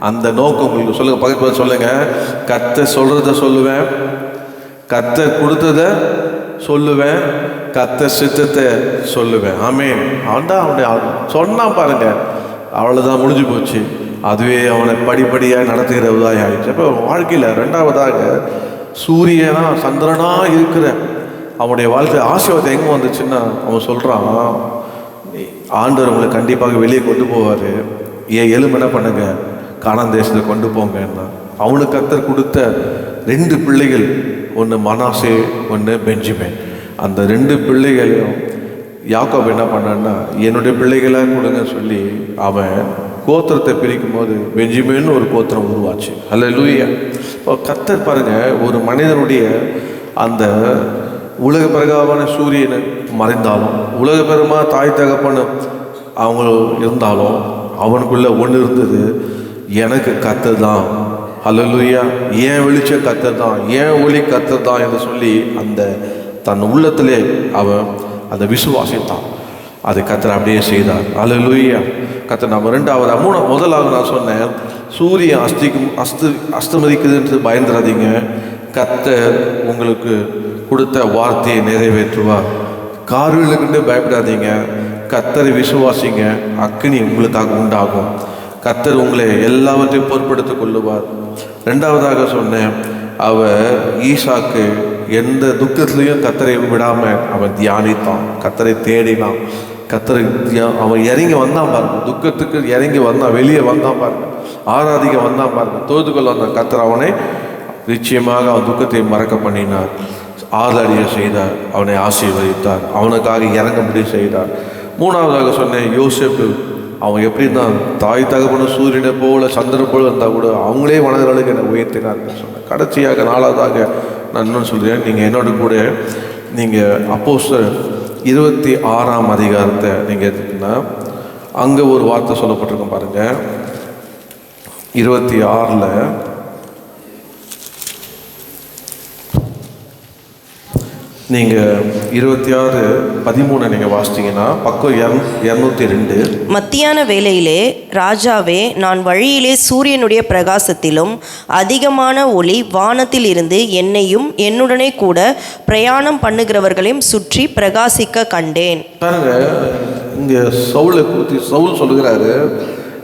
அந்த நோக்கம் உங்களுக்கு சொல்லுங்க, பக்கத்து சொல்லுங்க. கர்த்தர் சொல்றத சொல்லுவேன், கர்த்தர் கொடுத்ததை சொல்லுவேன், கர்த்தர் சித்தத்தை சொல்லுவேன். ஆமென். அவனுடைய சொன்னான் பாருங்க, அவ்வளோதான், முடிஞ்சு போச்சு. அதுவே அவனை படிப்படியாக நடத்துகிறவதாக ஆயிடுச்சு. அப்போ வாழ்க்கையில் 2வதாக சூரியனா சந்திரனா இருக்கிற அவனுடைய வாழ்க்கை ஆசீர்வாதம் எங்கே வந்துச்சுன்னா, அவன் சொல்கிறான், ஆண்டவர் உங்களை கண்டிப்பாக வெளியே கொண்டு போவார், எலும்பு என்ன பண்ணுங்க, கானான் தேசத்தை கொண்டு போங்கன்னா. அவனுக்கு கர்த்தர் கொடுத்த 2 பிள்ளைகள், ஒன்று மனாசே, ஒன்று பெஞ்சமின். அந்த 2 பிள்ளைகளையும் யாக்கோபு என்ன பண்ணான்னா, என்னுடைய பிள்ளைகளாக கொடுங்க சொல்லி அவன் கோத்திரத்தை பிரிக்கும் போது பெஞ்சமின்னு ஒரு கோத்திரம் உருவாச்சு. அல்லேலூயா. இப்போ கர்த்தர் பாருங்க, ஒரு மனிதனுடைய அந்த உலக பிரகாரமான சூரியனை மறைந்தாலும், உலக பெருமா தாய் தகப்பன்னு அவங்க இருந்தாலும், அவனுக்குள்ள ஒன்று இருந்தது, எனக்கு கர்த்தர் தான். அல்லேலூயா. ஏன் வெளிச்சம் கர்த்தர் தான், ஏன் ஒளி கர்த்தர் தான் என்று சொல்லி அந்த தன் உள்ளத்திலே அவன் அந்த விசுவாசித்தான். அதை கர்த்தர் அப்படியே செய்தார். அல்லேலூயா. கர்த்தர் நம்ம முதலாவது நான் சொன்னேன், சூரியன் அஸ்தமதிக்குதுன்னு பயந்துடாதீங்க. கர்த்தர் உங்களுக்கு கொடுத்த வார்த்தையை நிறைவேற்றுவார். காரியங்களுக்குன்னு பயப்படாதீங்க. கர்த்தரை விசுவாசிங்க, அக்கினி உங்களுக்காக உண்டாகும். கர்த்தர் உங்களை எல்லாவற்றையும் பொறுப்படுத்திக் கொள்ளுவார். ரெண்டாவதாக சொன்னேன், அவர் ஈசாக்கு எந்த துக்கத்திலையும் கர்த்தரை விடாம அவன் தியானித்தான், கர்த்தரை தேடினான். கர்த்தரை அவன் இறங்கி வந்தான் பாருங்க, துக்கத்துக்கு இறங்கி வந்தான், வெளியே வந்தான் பாருங்க, ஆராதிக்க வந்தான் பாருங்க, தொழுது கொள்ள வந்தான். கர்த்தர் அவனை நிச்சயமாக அவன் துக்கத்தை மறக்க பண்ணினார், ஆறுதலிய செய்தார், அவனை ஆசீர்வதித்தார், அவனுக்காக இறங்கும்படி செய்தார். மூணாவதாக சொன்னேன், யோசேப்பு அவன் எப்படி இருந்தான், தாய் தகப்பன சூரியனை போல சந்திரன் போல இருந்தால் கூட அவங்களே வணங்குறதுக்கு என்னை உயர்த்தினார்னு சொன்னேன். கடைசியாக நாலாவதாக நான் இன்னொன்று சொல்கிறேன், நீங்கள் என்னோட கூட நீங்கள் அப்போஸ்தலர் 26ஆம் அதிகாரத்தை நீங்கள் எடுத்துக்கிட்டீங்கன்னா அங்கே ஒரு வார்த்தை சொல்லப்பட்டிருக்கும் பாருங்கள். 26ல் நீங்கள் 26:13 நீங்கள் வாசித்தீங்கன்னா பக்கம் 202. மத்தியான வேளையிலே ராஜாவே, நான் வழியிலே சூரியனுடைய பிரகாசத்திலும் அதிகமான ஒளி வானத்தில் இருந்து என்னையும் என்னுடனே கூட பிரயாணம் பண்ணுகிறவர்களையும் சுற்றி பிரகாசிக்க கண்டேன். பாருங்க, இங்கே சவுல் சொல்லுகிறாரு.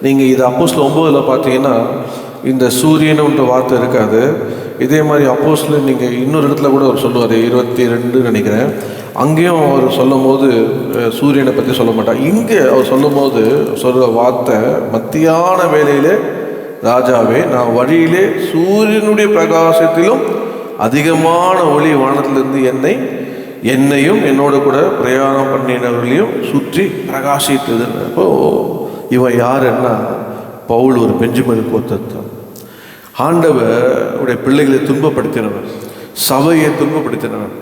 நீங்கள் இது அப்போஸ்தலர் 9 பார்த்தீங்கன்னா இந்த சூரியனுன்ற வார்த்தை இருக்காது. இதே மாதிரி அப்போஸ்தலர் நீங்கள் இன்னொரு இடத்துல கூட அவர் சொல்லுவார், 22 நினைக்கிறேன், அங்கேயும் அவர் சொல்லும் போது சூரியனை பற்றி சொல்ல மாட்டார். இங்கே அவர் சொல்லும் போது சொல்கிற வார்த்தை, மத்தியான வேளையிலே ராஜாவே, நான் வழியிலே சூரியனுடைய பிரகாசத்திலும் அதிகமான ஒளி வானத்திலிருந்து என்னையும் என்னோட கூட பிரயாணம் பண்ணினவர்களையும் சுற்றி பிரகாசித்தது. இவன் யாருன்னா பவுல் ஒரு பெஞ்சமின் கோத்திரத்தான். ஆண்டவர் உடைய பிள்ளைகளை துன்பப்படுத்தினவன், சபையை துன்பப்படுத்தினவன்.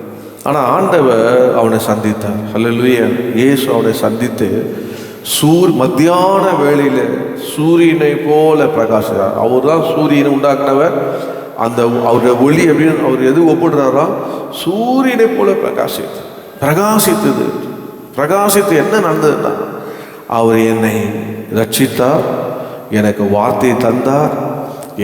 ஆனால் ஆண்டவர் அவனை சந்தித்தார். அல்லேலூயா. இயேசு அவனை சந்தித்து மத்தியான வேளையில் சூரியனை போல பிரகாசித்தார். அவர் தான் சூரியனை உண்டாக்குனவர். அந்த அவருடைய ஒளி அப்படின்னு அவர் எது ஒப்பிடுறாரா, சூரியனை போல பிரகாசித்து என்ன நடந்ததுன்னா, அவர் என்னை ரட்சித்தார், எனக்கு வார்த்தையை தந்தார்,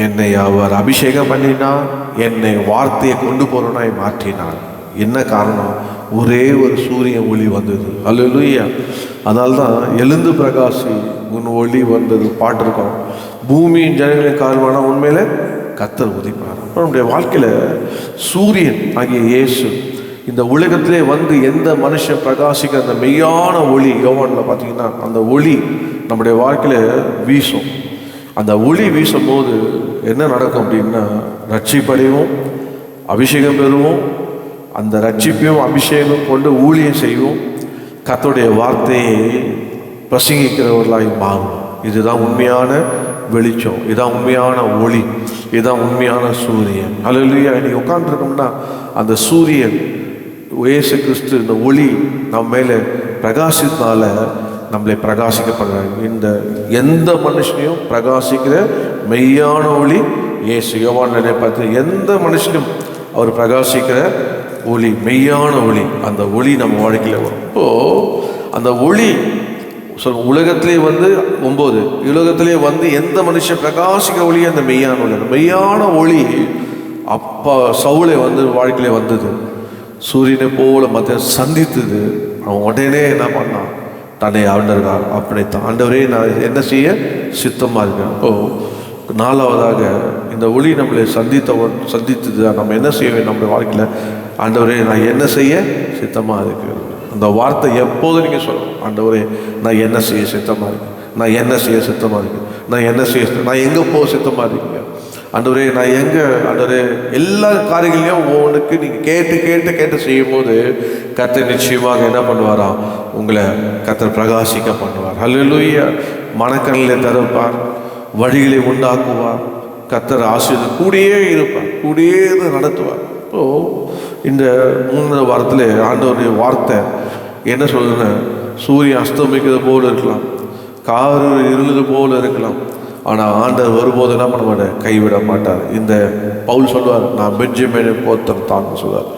என்னை அவர் அபிஷேகம் பண்ணினார், என்னை வார்த்தையை கொண்டு போறனாய் மாற்றினார். என்ன காரணம்? ஒரே ஒரு சூரிய ஒளி வந்தது. அல்லேலூயா. அதனால்தான் எழுந்து பிரகாசி உன் ஒளி வந்தது பாட்டிருக்கோம். பூமியின் ஜனங்களின் காரணமான உண்மையில கர்த்தர் உதிப்பார். நம்முடைய வாழ்க்கையில சூரியன் ஆகிய இயேசு இந்த உலகத்திலே வந்து எந்த மனுஷன் பிரகாசிக்க அந்த மெய்யான ஒளி, யோவானில் பார்த்தீங்கன்னா அந்த ஒளி நம்முடைய வாழ்க்கையில வீசும். அந்த ஒளி வீசும் போது என்ன நடக்கும் அப்படின்னா, ரட்சிப்படையும் அபிஷேகம் பெறுவோம். அந்த ரட்சிப்பையும் அபிஷேகம் கொண்டு ஊழியம் செய்வோம். கர்த்தருடைய வார்த்தையை பிரசங்கிக்கிறவர்களாய் மாறும். இதுதான் உண்மையான வெளிச்சம், இதுதான் உண்மையான ஒளி, இதுதான் உண்மையான சூரியன். அல்லேலூயா. இன்னைக்கு உட்காந்துருக்கோம்னா அந்த சூரியன் இயேசு கிறிஸ்து, இந்த ஒளி நம்ம மேலே பிரகாசித்தனால நம்மளை பிரகாசிக்கப்படுறாங்க. இந்த எந்த மனுஷனையும் பிரகாசிக்கிற மெய்யான ஒளி இயேசு. யோவானிலே பார்த்து எந்த மனுஷனும் அவர் பிரகாசிக்கிற ஒளி, மெய்யான ஒளி. அந்த ஒளி நம்ம வாழ்க்கையில் வரும். இப்போது அந்த ஒளி உலகத்திலே வந்து 9 உலகத்திலே வந்து எந்த மனுஷன் பிரகாசிக்கிற ஒளி அந்த மெய்யான ஒளி. அந்த மெய்யான ஒளி அப்பா சவுலை வந்து வாழ்க்கையிலே வந்தது, சூரியனை போல மற்ற சந்தித்தது. அவன் உடனே என்ன பண்ணான், தன்னை ஆண்டவர் அப்படித்தான், ஆண்டவரே நான் என்ன செய்ய சித்தமாக இருக்கேன். நாலாவதாக இந்த ஒளி நம்மளை சந்தித்தது. நம்ம என்ன செய்ய நம்முடைய வாழ்க்கையில், ஆண்டவரே நான் என்ன செய்ய சித்தமாக இருக்கிறேன். அந்த வார்த்தை எப்போதும் நீங்கள் சொல்லணும், ஆண்டவரே நான் என்ன செய்ய சித்தமாக இருக்கேன், நான் என்ன செய்ய சித்தமாக இருக்கேன், நான் எங்கே போக சித்தமாக இருக்கேன், ஆண்டவரே நான் எங்கே, ஆண்டவரே எல்லா காரியங்களையும் ஒவ்வொன்றுக்கு நீங்கள் கேட்டு செய்யும் போது கர்த்தர் நிச்சயமாக என்ன பண்ணுவாரா, உங்களை கர்த்தர் பிரகாசிக்க பண்ணுவார். அல்லேலூயா. மனக்கண்ணிலே திறப்பார், வழிகளை உண்டாக்குவார், கர்த்தர் ஆசீர்வாதம் கூடயே இருப்பார், கூடயே நடத்துவார். ஸோ இந்த 3 வாரத்தில் ஆண்டவருடைய வார்த்தை என்ன சொல்லுன்னா, சூரியன் அஸ்தமிக்கிறது போல இருக்கலாம், காரு இருளது போல இருக்கலாம், ஆனால் ஆண்டவர் ஒருபோது என்ன பண்ண மாட்டார், கைவிட மாட்டார். இந்த பவுல் சொல்வார், நான் பென்ஜமினை போத்தன் தான் சொல்வார்.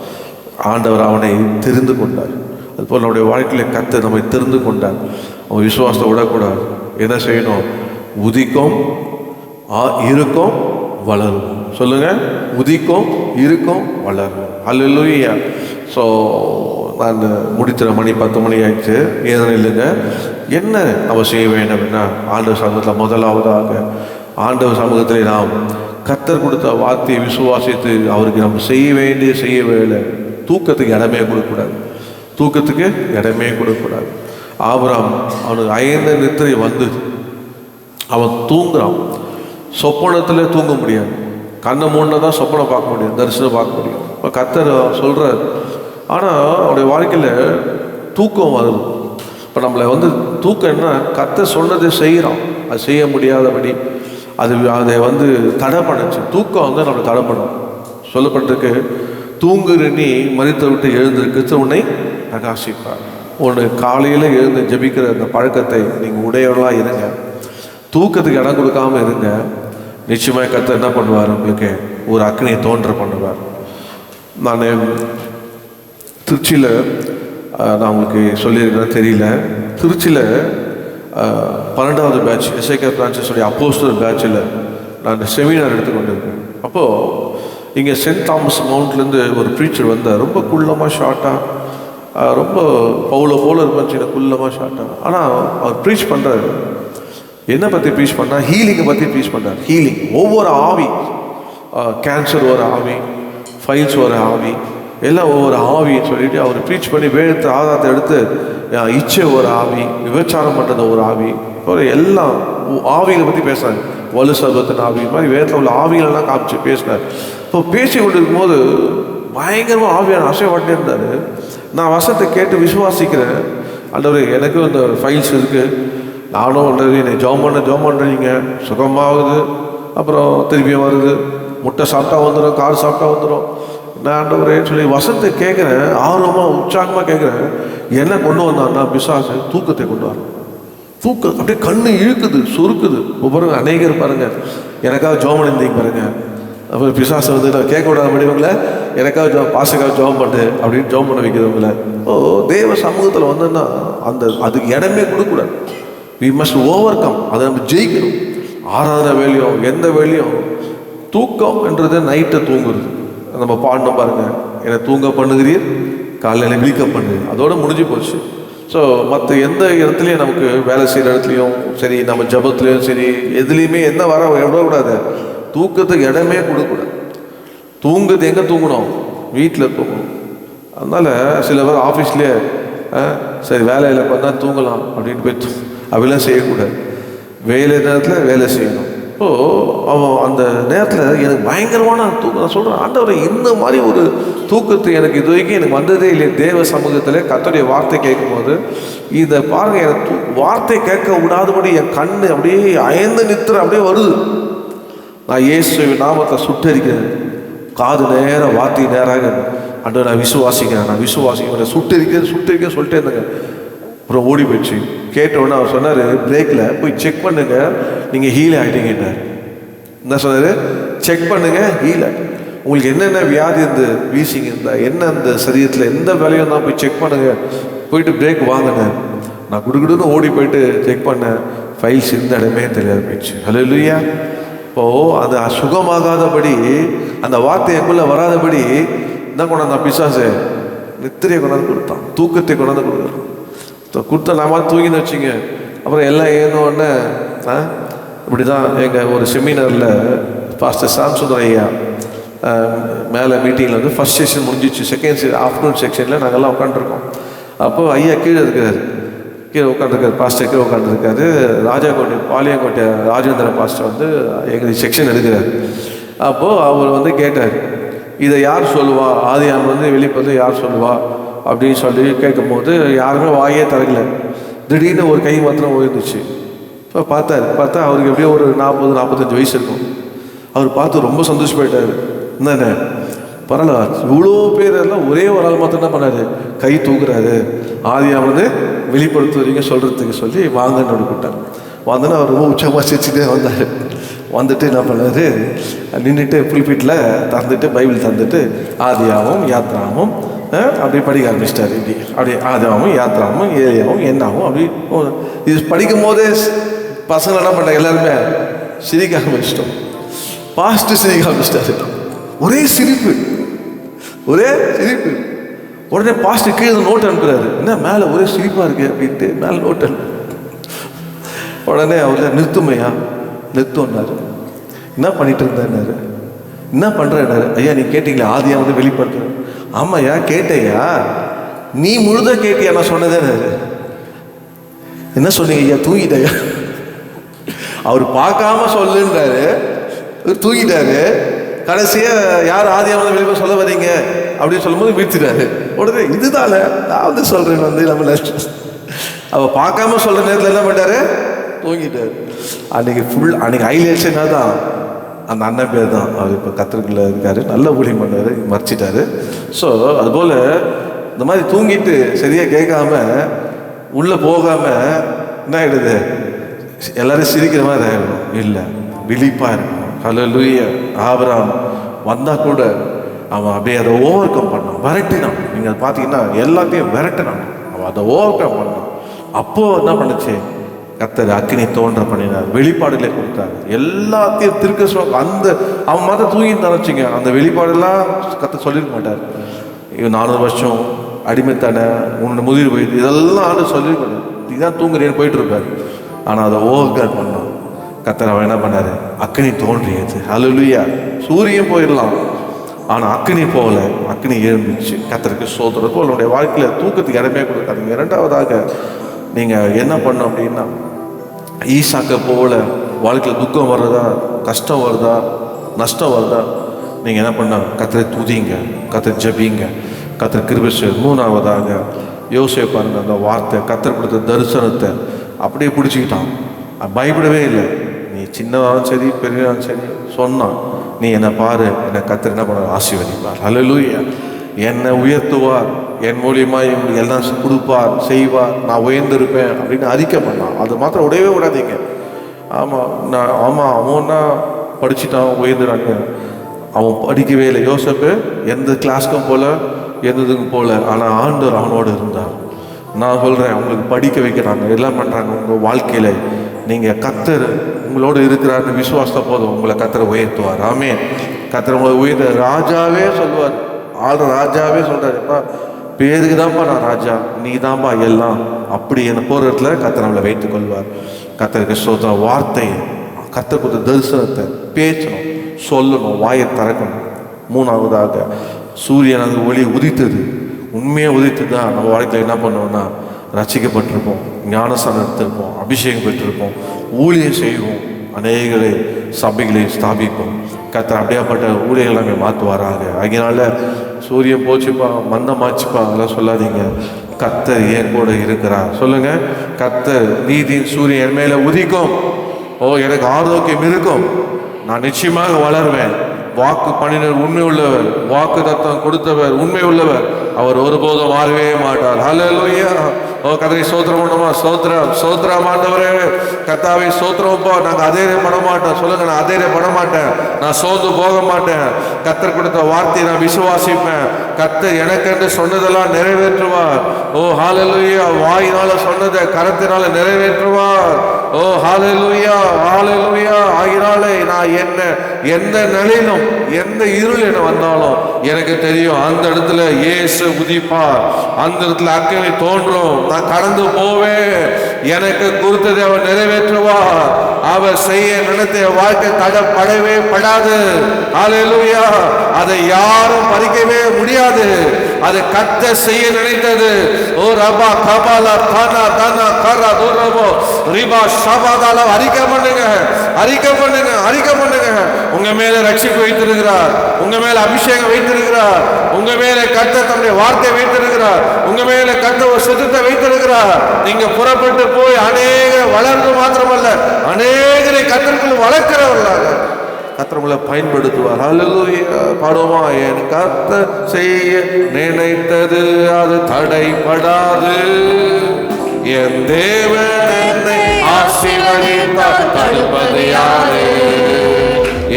ஆண்டவர் அவனை தெரிந்து கொண்டார். அதுபோல் நம்முடைய வாழ்க்கையில் கர்த்தர் நம்மை தெரிந்து கொண்டார். அவன் விசுவாசத்தை விடக்கூடாது. என்ன செய்யணும்? உதிக்கும், இருக்கும், வளரும். சொல்லுங்க, உதிக்கும், இருக்கும், வளரும். அல்லேலூயா. ஸோ நான் முடித்துற மணி 10 மணி ஆயிடுச்சு. ஏதோ இல்லைங்க, என்ன நம்ம செய்ய வேண்டும்னா, ஆண்டவர் சமூகத்தில் முதலாவதாக ஆண்டவர் சமூகத்தில் நாம் கர்த்தர் கொடுத்த வார்த்தையை விசுவாசித்து அவருக்கு நம்ம செய்ய வேண்டிய தூக்கத்துக்கு இடமே கொடுக்கக்கூடாது. தூக்கத்துக்கு இடமே கொடுக்கக்கூடாது. ஆபிரகாம் அவனுக்கு அயர்ந்த நித்திரை வந்து அவன் தூங்குறான். சொப்பனத்தில் தூங்க முடியாது. கண்ணை மூடினா தான் சொப்பனம் பார்க்க முடியும், தரிசனம் பார்க்க முடியும். இப்போ கர்த்தர் சொல்கிறார். ஆனால் அவருடைய வாழ்க்கையில் தூக்கம் வருது. இப்போ நம்மளை தூக்கம் என்ன, கர்த்தர் சொன்னதை செய்கிறோம், அது செய்ய முடியாதபடி அதை தடை பண்ணுச்சு. தூக்கம் நம்மளை தடை பண்ணும். சொல்லப்பட்டிருக்கு, தூங்குற நீ மரித்த விட்டு எழுந்திருக்கு உன்னை பிரகாசிப்பார். ஒன்று காலையில் எழுந்து ஜெபிக்கிற அந்த பழக்கத்தை நீங்கள் உடையவர்களாக இருங்க. தூக்கத்துக்கு இடம் கொடுக்காம இருங்க. நிச்சயமாக கர்த்தர் என்ன பண்ணுவார், உங்களுக்கு ஒரு அக்னியை தோன்ற பண்ணுவார். நான் திருச்சியில், நான் உங்களுக்கு சொல்லியிருக்கேன் தெரியல, திருச்சியில் 12வது பேட்ச் எஸ்ஐகே பிரான்சஸுடைய அப்போஸ்டல் பேட்சில் நான் செமினார் எடுத்துக்கொண்டிருக்கேன். அப்போது இங்கே சென்ட் தாமஸ் மவுண்ட்லேருந்து ஒரு ப்ரீச்சர் வந்தார். ரொம்ப குள்ளமாக ஷார்ட்டாக, ரொம்ப பவுல போல் இருப்பாச்சு, குள்ளமாக ஷார்ட்டாக. ஆனால் அவர் ப்ரீச் பண்ணுறாரு. என்ன பற்றி ப்ரீச் பண்ணால், ஹீலிங்கை பற்றி ப்ரீச் பண்ணுறார். ஹீலிங், ஒவ்வொரு ஆவி, கேன்சர் ஒரு ஆவி, ஃபைல்ஸ் ஒரு ஆவி, எல்லாம் ஒவ்வொரு ஆவின்னு சொல்லிட்டு அவர் ப்ரீச் பண்ணி வேதத்தை ஆதாரத்தை எடுத்து, இச்சை ஒரு ஆவி, விபச்சாரம் பண்ணுறது ஒரு ஆவி, எல்லாம் ஆவிகளை பற்றி பேசுகிறாங்க. வலு சர்வத்தின் ஆவி மாதிரி வேதத்தில் உள்ள ஆவிகளெல்லாம் காமிச்சு பேசினார். இப்போ பேசி கொண்டு இருக்கும்போது பயங்கரமாக ஆவியான அசைவாட்டே இருந்தார். நான் வசனத்தை கேட்டு விசுவாசிக்கிறேன். ஆண்டவரே, எனக்கும் இந்த ஃபைல்ஸ் இருக்குது, நானும் என்னை ஜோம் பண்ணுறீங்க, சுகமாகுது, அப்புறம் திரும்பியும் வருது, முட்டை சாப்பிட்டா வந்துடும், கார் சாப்பிட்டா வந்துடும். நான் ஆண்டவரேன்னு சொல்லி வசனத்தை கேட்குறேன், ஆர்வமாக உற்சாகமாக கேட்குறேன். என்ன கொண்டு வந்தான்னா, பிசாசு தூக்கத்தை கொண்டு வர. தூக்கம் அப்படியே கண்ணு இழுக்குது, சுருக்குது. ஒவ்வொரு அநேகர் பாருங்கள், எனக்காக ஜோம் பண்ணியிருந்தீங்க பாருங்கள். அப்புறம் பிசாசை நான் கேட்க விடாத முடியவங்கள, எனக்காக பாசக்காக ஜோம் பண்ணு அப்படின்னு ஜோம் பண்ண வைக்கிறவங்கள. தேவ சமூகத்தில் வந்தோன்னா அதுக்கு இடமே கொடுக்கூடாது. We must overcome. அதை நம்ம ஜெயிக்கணும். ஆராதனை வேலையும் எந்த வேலையும் தூக்கம் என்றது நைட்டை தூங்குறது. நம்ம பாடணும் பாருங்கள், என்னை தூங்க பண்ணுகிறீர், காலையில் விழிக்க பண்ணு, அதோடு முடிஞ்சு போச்சு. ஸோ மற்ற எந்த இடத்துலையும் நமக்கு வேலை செய்கிற இடத்துலையும் சரி, நம்ம ஜபத்துலேயும் சரி, எதுலேயுமே என்ன விடக்கூடாது, தூக்கத்துக்கு இடமே கொடுக்கக்கூடாது. தூங்குறது எங்கே தூங்கணும்? வீட்டில் தூங்கணும். அதனால் சில பேர் ஆஃபீஸ்லேயே சரி வேலையில் பண்ணால் தூங்கலாம் அப்படின்னு போய் அப்படிலாம் செய்யக்கூடாது. வேலை நேரத்தில் வேலை செய்யணும். அவன் அந்த நேரத்தில் எனக்கு பயங்கரமான தூக்கம். நான் சொல்கிறேன், ஆண்டவரை இந்த மாதிரி ஒரு தூக்கத்தை எனக்கு இது வரைக்கும் எனக்கு வந்ததே இல்லை. தேவ சமூகத்தில் கர்த்தருடைய வார்த்தை கேட்கும்போது இதை பாருங்கள், எனக்கு வார்த்தை கேட்க விடாதபடி என் கண் அப்படியே அயர்ந்து நித்திர அப்படியே வருது. நான் இயேசு நாமத்தை சுட்டரிக்கிறேன், காது நேரம் வார்த்தை நேராக ஆண்டவரை நான் விசுவாசிக்கிறேன், சுட்டரிக்க சொல்லிட்டே இருந்தேங்க. அப்புறம் ஓடி போயிடுச்சு. கேட்டவுடனே அவர் சொன்னார், பிரேக்கில் போய் செக் பண்ணுங்க, நீங்கள் ஹீல் ஆகிட்டீங்கன்னார். என்ன சொன்னார்? செக் பண்ணுங்க, ஹீல் ஆகிட்டு. உங்களுக்கு என்னென்ன வியாதி இருந்து வீசிங் இருந்தால், என்ன அந்த சரீரத்தில் எந்த வேலையும் தான் போய் செக் பண்ணுங்க, போயிட்டு பிரேக் வாங்கினேன். நான் குடுகுடுன்னு ஓடி போயிட்டு செக் பண்ணேன். ஃபைல்ஸ் இருந்த இடமே தெரியாது போயிடுச்சு. ஹல்லேலூயா. இப்போது அது சுகமாகாதபடி, அந்த வார்த்தை எனக்குள்ளே வராதபடி என்ன கொண்டாந்தான் பிசாசு? நித்திரையை கொண்டாந்து கொடுத்தான், தூக்கத்தை கொண்டாந்து கொடுக்குறான். கொடுத்த நாம தூங்கின்னு வச்சிங்க. அப்புறம் எல்லாம் ஏன்னொன்னே இப்படி தான் எங்கள் ஒரு செமினாரில் பாஸ்டர் சாம்சுந்தர் ஐயா மேலே மீட்டிங்கில் ஃபஸ்ட் செக்ஷன் முடிஞ்சிச்சு. செகண்ட் ஆஃப்டர்நூன் செக்ஷனில் நாங்கள்லாம் உட்காந்துருக்கோம். அப்போது ஐயா கீழே உட்காந்துருக்காரு, பாஸ்டர் கீழே உட்காந்துருக்காரு. பாளையங்கோட்டை ராஜேந்திர பாஸ்டர் எங்களுக்கு செக்ஷன் எடுக்கிறார். அப்போது அவர் கேட்டார், இதை யார் சொல்லுவா, ஆதியான் வெளிப்பது யார் சொல்லுவா அப்படின்னு சொல்லி கேட்கும்போது யாருமே வாயே திறக்கல. திடீர்னு ஒரு கை மாத்திரம் ஓய்ந்துச்சு. இப்போ பார்த்தா அவருக்கு எப்படியோ ஒரு 40-45 வயசு இருக்கும். அவர் பார்த்து ரொம்ப சந்தோஷப்பட்டார். என்னண்ணே பரவாயில்ல, இவ்வளோ பேர் எல்லாம் ஒரே ஒரு ஆள் மாத்திரம் என்ன பண்ணாரு, கை தூக்குறாரு, ஆதியானது வெளிப்படுத்துவீங்க சொல்கிறதுக்கு சொல்லி வாங்கன்னு கூப்பிட்டார். வந்தோன்னா அவர் ரொம்ப உச்சமாக சிரிச்சுட்டே வந்தார். வந்துட்டு என்ன பண்ணாரு, நின்றுட்டு புல்பீட்டில் திறந்துட்டு பைபிள் திறந்துட்டு ஆதியாவும் யாத்ராவும் அப்படி படிக்க ஆரம்பிச்சிட்டாரு. அப்படி ஆதியாவும் யாத்ராவும் ஏலியாவும் என்னாவும் அப்படி இது படிக்கும் போதே பசங்க என்ன பண்ணாங்க, எல்லாருமே சிரிக்க ஆரம்பிச்சிட்டோம். பாஸ்ட்டு சிரிக்க ஆரம்பிச்சிட்டாரு. ஒரே சிரிப்பு. உடனே பாஸ்ட்டு கீழே நோட் அனுப்புறாரு. என்ன மேலே ஒரே சிரிப்பாக இருக்கு அப்படின்ட்டு மேலே நோட் அனுப்பு. உடனே அவர் நிறுத்தம்னாரு. என்ன பண்ணிட்டு இருந்தாரு, என்ன பண்ணுறாரு. ஐயா நீ கேட்டீங்களா ஆதியானது வெளிப்படுத்துற? ஆமாய்யா கேட்டையா, நீ முழுத கேட்டியா நான் சொன்னதே. என்ன சொன்னீங்க ஐயா? தூங்கிட்டயா. அவர் பார்க்காம சொல்லுன்றாரு, தூங்கிட்டாரு. கடைசியாக யார் ஆதியானது வெளிப்படுத்த சொல்ல வரீங்க அப்படின்னு சொல்லும்போது வீழ்த்திட்டாரு. உடனே இதுதானே நான் சொல்கிறேன் நம்ம அவள் பார்க்காம சொல்கிற நேரத்தில் என்ன பண்ணிட்டாரு, தூங்கிட்டார். அன்னைக்கு ஹைலைட்ஸ் என்ன தான் அந்த அண்ணன் பேர் தான். அவர் இப்போ கத்திரிக்குள்ள இருக்காரு, நல்ல ஊழியம் பண்ணார், மறைச்சிட்டாரு. ஸோ அதுபோல் இந்த மாதிரி தூங்கிட்டு சரியாக கேட்காம உள்ளே போகாமல் என்ன ஆகிடுது, எல்லாரும் சிரிக்கிற மாதிரி ஆகிடும். இல்லை, விழிப்பாக இருக்கணும். ஹல்லேலூயா. ஆபிரகாம் வந்தால் கூட அவன் அப்படியே அதை ஓவர் கம் பண்ணான், விரட்டினான். நீங்கள் பார்த்தீங்கன்னா எல்லாத்தையும் விரட்டினான், அவன் அதை ஓவர் கம் பண்ணான். அப்போது என்ன பண்ணுச்சு, கர்த்தர் அக்கினி தோன்ற பண்ணினார், வெளிப்பாடுகளே கொடுத்தாரு, எல்லாத்தையும் திருக்க. அந்த அவன் மாத்திரம் தூங்கிட்டு தான் வச்சுங்க, அந்த வெளிப்பாடெல்லாம் கர்த்தர் சொல்லிருக்க மாட்டார். இவன் 400 வருஷம் அடிமைத்தானே, உன்னோட முதிர் போயிடுது, இதெல்லாம் ஆண்டு சொல்லிருக்க மாட்டார். இதுதான் தூங்குறேன்னு போயிட்டு இருப்பார். ஆனால் அதை ஓவர் பண்ணான். கர்த்தர் அவன் என்ன பண்ணாரு, அக்கினி தோன்றியது. ஹல்லேலூயா. சூரியன் போயிடலாம், ஆனால் அக்கினி போகல, அக்கினி எழுந்துச்சு. கர்த்தருக்கு ஸ்தோத்திரம். உங்களுடைய வாழ்க்கையில் தூக்கத்துக்கு இடமே கொடுக்காதீங்க. இரண்டாவதாக நீங்கள் என்ன பண்ணணும் அப்படின்னா, ஈசாக்க போல வாழ்க்கையில் துக்கம் வருதா, கஷ்டம் வருதா, நஷ்டம் வருதா, நீங்கள் என்ன பண்ண, கர்த்தரை துதிங்க, கர்த்தரை ஜெபிங்க, கர்த்தர் கிருபை செய்யுங்க. மூணாவதாக யோசேப்பு பாருங்க, அந்த வார்த்தை கர்த்தர் கொடுத்த தரிசனத்தை அப்படியே பிடிச்சிக்கிட்டான், பயப்படவே இல்லை. நீ சின்னதாலும் சரி பெரியதாலும் சரி சொன்னான், நீ என்னை பாரு, என்னை கர்த்தர் என்ன பண்ண ஆசீர்வதிப்பார். ஹல்லேலூயா. என்னை உயர்த்துவார், என் மூலியமாக இவங்களுக்கு எல்லாம் கொடுப்பார், செய்வார், நான் உயர்ந்திருப்பேன் அப்படின்னு அறிக்கை பண்ணான். அது மாத்திரம் உடையவே விடாதீங்க. ஆமாம் அவன்னா படிச்சுட்டான், உயர்ந்துடாங்க. அவன் படிக்கவே இல்லை. யோசேப்பு எந்த கிளாஸ்க்கும் போல, எந்ததுக்கும் போல, ஆனால் ஆண்டவர் அவனோடு இருந்தார். நான் சொல்கிறேன், அவங்களுக்கு படிக்க வைக்கிறாங்க, எல்லாம் பண்ணுறாங்க. உங்கள் வாழ்க்கையில் நீங்கள் கர்த்தர் உங்களோடு இருக்கிறாருன்னு விசுவாசத்தை போதும், உங்களை கர்த்தர் உயர்த்துவார். ஆமே. கர்த்தர் உங்களை உயர்த்த ராஜாவே சொல்லுவார். ராஜாவே சொல்கிறாருப்பா, பேருக்கு தான்ப்பா நான் ராஜா, நீ தான்ப்பா எல்லாம் அப்படி என்ன போகிற இடத்துல கர்த்தர் நம்மளை வைத்துக் கொள்வார். கர்த்தருக்கு சொல்கிற வார்த்தையை, கர்த்தர் கொடுத்த தரிசனத்தை பேசணும், சொல்லணும், வாயை திறக்கணும். மூணாவதாக சூரியன் அந்த ஒளி உதித்தது, உண்மையாக உதித்து தான் நம்ம வாழ்க்கையில் என்ன பண்ணுவோம்னா ரசிக்கப்பட்டிருப்போம், ஞானஸ்தானம் எடுத்திருப்போம், அபிஷேகம் பெற்றிருப்போம், ஊழியம் செய்வோம், அநேகளை சபைகளை ஸ்தாபிப்போம். கர்த்தர் அப்படியாப்பட்ட ஊழியர்கள் எல்லாமே மாற்றுவாராக. அதனால சூரியன் போச்சுப்பா, மந்தமாச்சுப்பா அதெல்லாம் சொல்லாதீங்க. கர்த்தர் ஏன் கூட இருக்கிறார் சொல்லுங்க. கர்த்தர் நீதியின் சூரியன் என் மேலே உதிக்கும். எனக்கு ஆரோக்கியம் இருக்கும், நான் நிச்சயமாக வளருவேன். வாக்கு பண்ணினர் உண்மை உள்ளவர், வாக்கு தத்தம் கொடுத்தவர் உண்மை உள்ளவர், அவர் ஒருபோதும் மாறவே மாட்டார். ஹல்லேலூயா. கர்த்தரை ஸ்தோத்திரம் பண்ணுமா? ஸ்தோத்திரம் ஆண்டவரே, கர்த்தாவே ஸ்தோத்திரம்ப்பா. நாங்கள் அதே பண்ண மாட்டோம் சொல்லுங்க. நான் அதே பண்ண மாட்டேன், நான் சோர்ந்து போக மாட்டேன். கர்த்தர் கொடுத்த வார்த்தையை நான் விசுவாசிப்பேன். கர்த்தர் எனக்கு சொன்னதெல்லாம் நிறைவேற்றுவார். ஹல்லேலூயா. வாயினால சொன்னதை கரத்தினால நிறைவேற்றுவார். ஹல்லேலூயா, ஹல்லேலூயா. ஆகினாலே நான் எந்த நிலையிலும் எந்த இருள் என்ன வந்தாலும் எனக்கு தெரியும், அந்த இடத்துல இயேசு உதிப்பார், அந்த இடத்துல அக்கினி தோன்றும், நான் கடந்து போவேன், எனக்கு குறித்ததை அவர் நிறைவேற்றுவார். அவர் செய்ய நினைத்த வாழ்க்கை தடப்படவே படாது. ஹல்லேலூயா. அதை யாரும் பறிக்கவே முடியாது. அது கர்த்தர் செய்ய நினைத்தது. ரபா கபாலா தானா தானா கரா துரபோ ரிபா ஷபாதால அறிக்கை பண்ணுங்க, அறிக்கை பண்ணுங்க, அறிக்கை பண்ணுங்க. உங்க மேல ரட்சிப்பு வைத்திருக்கிறார், உங்க மேல அபிஷேகம் வைத்திருக்கிறார். உங்க மேல கர்த்தர் தம்முடைய வார்த்தை வைத்திருக்கிறார். உங்க மேல கர்த்தர் ஒரு சுத்தத்தை வைத்திருக்கிறார். நீங்க புறப்பட்டு போய் அநேக வளர்ந்து மாத்திரமல்ல, அநேகரை கர்த்தருக்குள் வளர்க்கிறவர்களாக கர்த்தர் உங்களை பயன்படுத்துவார். ஹல்லேலூயா. பாடுவோமா? என் கர்த்தர் செய்ய நினைத்தது அது தடைபடாது. என் தேவன் என்னை ஆசீர்வதித்தார், தடுப்பது யாரு?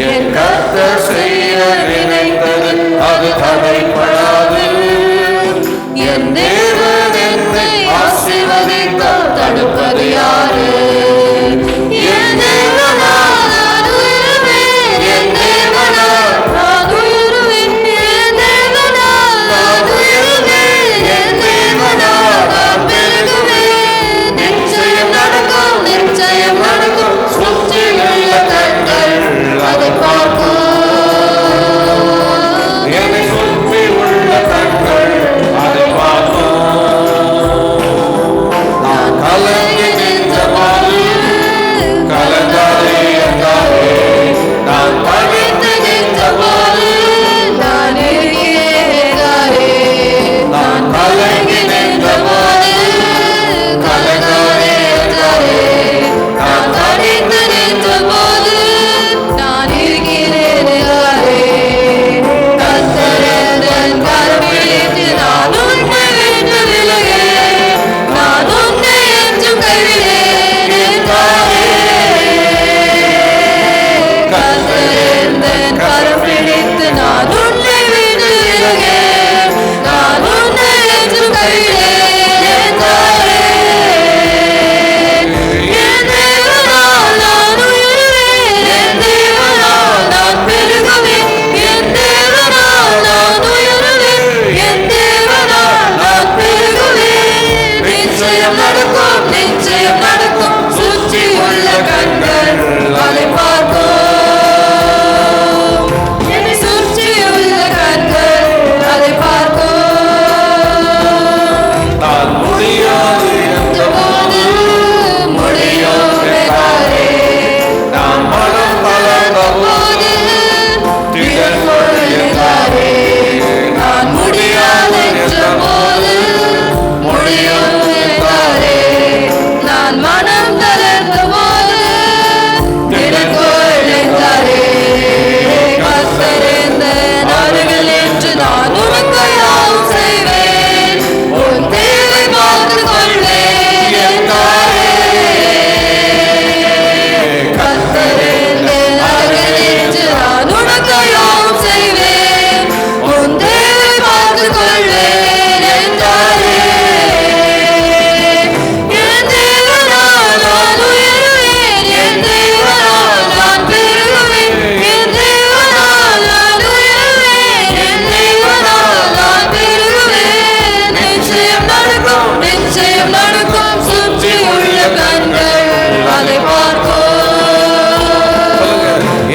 என் கர்த்தர் செய்ய நினைத்தது அது தடைபடாது. என் தேவன் என்னை ஆசீர்வதித்தார், தடுப்பது யாரு? என் தேவனா நான் உயருவேன், என் தேவனா நான் உயருவேன், என் தேவனா நான் உயருவேன், என் தேவனா நான் பெருகுவேன். நிச்சயம் நடக்கும், நிச்சயம் நடக்கும், சுற்றியுள்ள கண்கள் அதை பார்க்கும். என்னை சுற்றி உள்ள கண்கள் அதை பார்க்கும். நான் கலங்கி நின்ற போது கலங்காதே என்றாரே. நான் பணிந்து நின்ற போது நான் இருக்கிறேன். நான் கலங்கி நின்ற போது கலங்காதே என்றாரே. நான் பணிந்து நின்ற போது நான் இருக்கிறேன் என்றாரே. கர்த்தர் என் கரப்பிடித்து நான் உன்னை விட்டு விலகேன், நான் உன்னை என்றும் கைவிடேன் என்றாரே. கர்த்தர் என் கரப்பிடித்து நான் உன்னை விட்டு விலகேன், நான் உன்னை என்றும் கைவிடேன் என்றாரே. என் தேவனால் நான் உயருவேன், என் தேவனால் நான் பெருகுவேன், என் தேவனால் நான் உயருவேன், என் தேவனால் நான் பெருகுவேன். நிச்சயம் நடக்கும், நிச்சயம் நடக்கும், சுற்றி உள்ள கண்கள் அதை பார்க்கும். என்னை சுற்றி உள்ள கண்கள் அதை பார்க்கும். நான் முடியாது என்ற போது முடியும் என்றாரே. நான் மனம் தளர்ந்த போது திகழ்ந்தோடு என்றாரே. நான் முடியாது என்ற போது முடியும் என்றாரே. நான் மனம் தளர்ந்த போது திகழ்ந்தோடு என்றாரே. கர்த்தர் என் அருகில் என்று நான் உனக்கு யாவும் செய்வேன், உன் தேவை பார்த்துக் கொள்வேன் என்றாரே. கர்த்தர் என் அருகில் என்று நான் உனக்கு யாவும் செய்வேன், உன் தேவை பார்த்துக் கொள்வேன் என்றாரே. என் தேவனால் நான் உயருவேன், என் தேவனால் நான் பெருகுவேன், என் தேவனால் நான் உயருவேன், என் தேவனால் நான் பெருகுவேன். நிச்சயம் நடக்கும், நிச்சயம் நடக்கும், சுற்றி உள்ள கண்கள் அதை பார்க்கும்.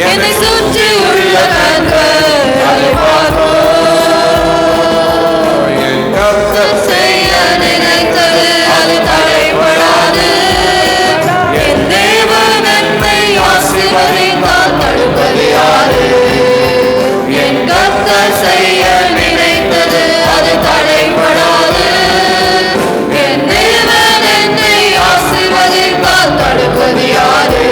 என்னை சுற்றி உள்ள கண்கள் அதை பார்க்கும். என் கர்த்தர் செய்ய நினைத்தது அது தடைபடாது. என் தேவன் என்னை ஆசீர்வதித்தார், தடுப்பது யாரு? என் கர்த்தர் செய்ய நினைத்தது அது தடைபடாது. என் தேவன் என்னை ஆசீர்வதித்தார், தடுப்பது யாரு?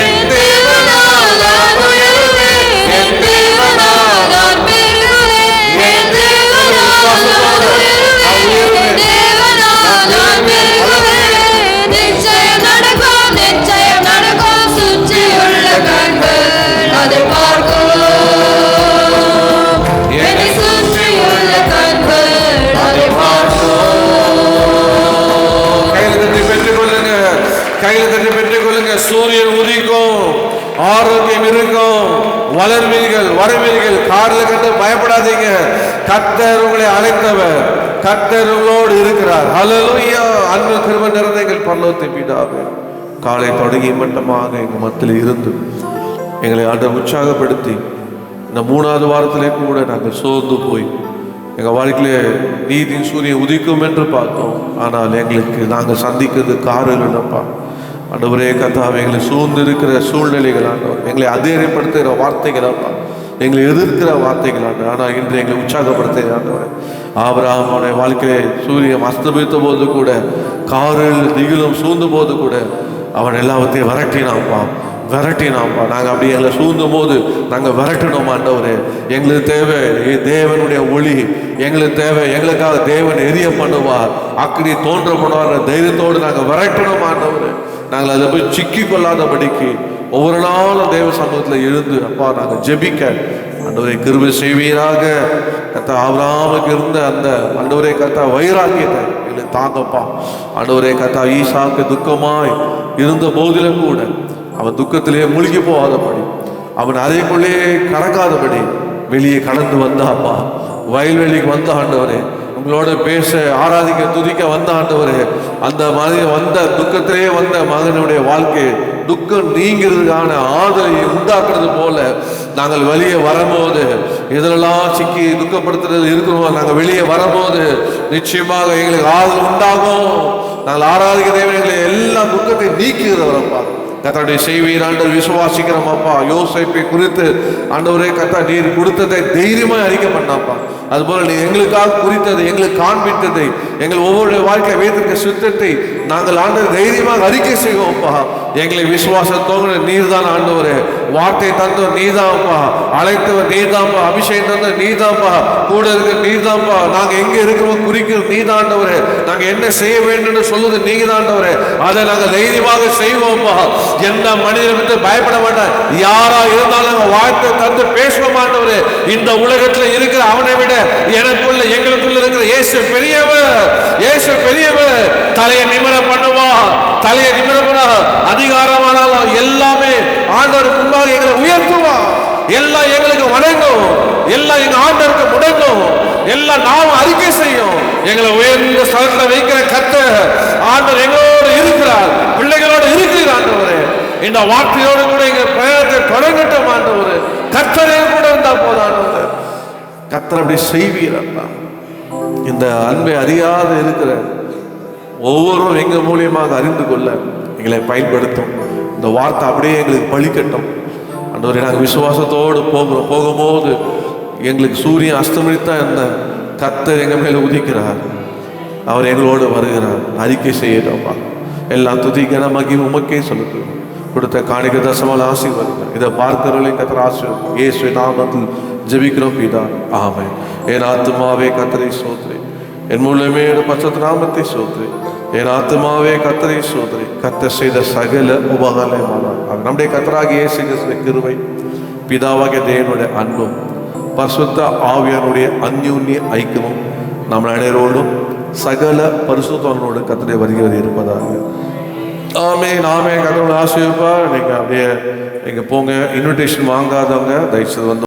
என் தேவனால் நான் உயருவேன், என் தேவனால் நான் பெருகுவேன், என் தேவனால் நான் உயருவேன், என் தேவனால் நான் பெருகுவேன். நிச்சயம் நடக்கும், நிச்சயம் நடக்கும், சுற்றி உள்ள கண்கள் அதை பார்க்கும். என்னை சுற்றி உள்ள கண்கள் அதை பார்க்கும். கையில தட்டி பெற்றுக்கொள்ளுங்க, கையில தட்டி பெற்றுக்கொள்ளுங்க. சூரியன் உதிக்கும், ஆரோக்கியம் இருக்கும், வளர்வீர்கள், வருவீர்கள். கார்ல கண்டு பயப்படாதீங்க. கர்த்தர் உங்களை அழைத்தவர், கர்த்தர் உங்களோடு இருக்கிறார். ஹல்லேலூயா. அன்பு கிருபை நிறைந்த எங்கள் பரலோகத்தின் பிதாவே, காலை தொடங்கி மட்டமாக எங்கள் மத்தியில் இருந்து எங்களை ஆண்டவர் உற்சாகப்படுத்தி இந்த 3வது வாரத்திலே கூட நாங்கள் சோர்ந்து போய் எங்கள் வாழ்க்கையிலே நீதியின் சூரியன் உதிக்கும் என்று பார்த்தோம். ஆனால் எங்களுக்கு நாங்கள் சந்திக்கிறது காரில் இல்லைப்பா. ஆண்டவரே கர்த்தாவே, எங்களை சூழ்ந்து இருக்கிற சூழ்நிலைகள் ஆண்டவர், எங்களை அதிகாரப்படுத்துகிற வார்த்தைகள் அப்பா, எங்களை எதிர்க்கிற வார்த்தைகள் ஆண்டு. ஆனால் இன்று எங்களை உற்சாகப்படுத்த ஆண்டவரே. ஆபிரகாமுடைய வாழ்க்கையை சூரியன் அஸ்தமித்த போது கூட, காரில் திகிலும் சூழ்ந்த போது கூட அவன் எல்லாத்தையும் விரட்டினான்ப்பா. நாங்கள் அப்படி எங்களை சூழ்ந்தும் போது நாங்கள் விரட்டணும் ஆண்டவரே. எங்களுக்கு தேவை தேவனுடைய ஒளி, எங்களுக்கு தேவை, எங்களுக்காக தேவன் எரிய பண்ணுவார், அக்கடி தோன்ற பண்ணுவார் தைரியத்தோடு நாங்கள் விரட்டணும் ஆண்டவரே. நாங்கள் அதை போய் சிக்கி கொள்ளாதபடிக்கு ஒவ்வொரு நாளும் தேவ சமூகத்தில் எழுந்து அப்பா நாங்கள் ஜெபிக்க ஆண்டவரை கிருபை செய்வீராக. கர்த்தா ஆபிரகாமுக்கு இருந்த அந்த ஆண்டவரே கர்த்தா வைராக்கியத்தை எங்களை தாங்கப்பா. ஆண்டவரே கர்த்தா ஈசாக்கு துக்கமாய் இருந்த போதிலும் கூட அவன் துக்கத்திலேயே மூழ்கி போகாதபடி, அவன் அறைக்குள்ளே கடக்காதபடி வெளியே கடந்து வந்தாப்பா. வயல்வெளிக்கு வந்த ஆண்டவரே, உங்களோட பேச ஆராதிக்க துதிக்க வந்த ஆண்டவரே, அந்த மாதிரி வந்த துக்கத்திலே வந்த மகனுடைய வாழ்க்கை துக்கம் நீங்கிறதுக்கான ஆதரவை உண்டாக்குறது போல நாங்கள் வெளியே வரும்போது, இதெல்லாம் சிக்கி துக்கப்படுத்துறது இருக்கிறோம், நாங்கள் வெளியே வரும்போது நிச்சயமாக எங்களுக்கு ஆதரவு உண்டாகும். நாங்கள் ஆராதிக்க தேவைகளை எல்லா துக்கத்தை நீக்குகிறவரப்பா. கர்த்தருடைய செய்வீர் ஆண்டவர் விசுவாசிக்கிறோம் அப்பா. யோசேப்பை குறித்து ஆண்டவரே கர்த்தா நீர் கொடுத்ததை தைரியமாக அறிக்கை பண்ணாப்பா. அதுபோல நீ எங்களுக்காக குறித்ததை, எங்களுக்கு காண்பித்ததை, எங்கள் ஒவ்வொரு வாழ்க்கை வைத்திருக்க சுத்தத்தை நாங்கள் ஆண்டவர் தைரியமாக அறிக்கை செய்வோம்ப்பா. எங்களை விசுவாசத்தோடு நீர் தான் ஆண்டவரே. வார்த்தை தந்தவர் நீதான்ப்பா, அழைத்தவர் நீதான்ப்பா, அபிஷேகம் தந்தவர் நீதான்ப்பா, கூட இருக்க நீதான்ப்பா. நாங்கள் எங்கே இருக்கிறோம் குறிக்கிறது நீதாண்டவரே. நாங்கள் என்ன செய்ய வேண்டும் சொல்லுவது நீதாண்டவரே. அதை நாங்கள் தைரியமாக செய்வோம்ப்பா. எந்த மனிதனை விட்டு பயப்பட மாட்டேன். யாரா இருந்தாலும் நாங்கள் வார்த்தை தந்து பேசுவோம் ஆண்டவரே. இந்த உலகத்தில் இருக்கிற அவனை விட எனக்குள்ள எங்களுக்குள்ள இருக்கிற இயேசு பெரியவர், இயேசு பெரியவர். தலையை நிமிர பண்ணுவா, தலையை நிமிர பண்ண அதிகாரமானாலும் எல்லாமே ஆண்டவருக்கு முன்பாக எங்களை உயர்த்துவா. எல்லாம் எங்களுக்கு வணங்கும், எல்லாம் எங்க ஆண்டவருக்கு முடங்கும், எல்லாம் நாம் அறிக்கை செய்யும். எங்களை உயர்ந்த ஸ்தலத்தில் வைக்கிற கர்த்தர் ஆண்டவர் எங்களோடு இருக்கிறார், பிள்ளைகளோடு இருக்கிறார் ஆண்டவரே. இந்த வார்த்தையோடு கூட எங்க பிரயாணத்தை தொடங்கட்டும் ஆண்டவரே. கர்த்தரே கூட இருந்தா போதாண்டவர். கர்த்தர் அப்படி செய்வீரா. இந்த அன்பை அறியாத இருக்கிற ஒவ்வொருவரும் எங்க மூலியமாக அறிந்து கொள்ள எங்களை பயன்படுத்தும். இந்த வார்த்தை அப்படியே எங்களுக்கு பழிக்கட்டும் ஆண்டவரே. நாங்கள் விசுவாசத்தோடு போகும்போது எங்களுக்கு சூரியன் அஸ்தமித்தா என்ன கர்த்தர் எங்கள் மேலே உதிக்கிறார், அவர் எங்களோடு வருகிறார். அறிக்கை செய்யட்டோம்ப்பா. எல்லாம் துதிக்கிற மகிமை உமக்கே சொல்லுங்கள். கொடுத்த காணிக்க தசமால் ஆசீர்வதிங்க. இதை பார்க்கிறவர்களையும் கர்த்தர் ஆசீர்வதிங்க. இயேசு நாமத்தில் ஜெபிக்கிறோம் பிதா, ஆமென். என் ஆத்துமாவே கர்த்தரை ஸ்தோத்திரி, என் முழுமே பரிசுத்த நாமத்தை ஸ்தோத்திரி. என் ஆத்துமாவே கர்த்தரை ஸ்தோத்திரி, கர்த்தர் செய்த சகல உபகாரமான நம்முடைய கர்த்தராகிய இயேசு கிறிஸ்துவின் கிருபை, பிதாவாகிய தேவனுடைய அன்பும் பரிசுத்த ஆவியானுடைய அந்யோன்ய ஐக்கியமும் நம்ம அனைவரோடும் சகல பரிசுத்தவனோடு கர்த்தருடைய வருகிறது இருப்பதாக. ஆமென், ஆமென். கர்த்தரோட ஆசீர்வாதம். நீங்க அப்படியே நீங்க போங்க. இன்விடேஷன் வாங்காதவங்க தயவுசெய்து வந்து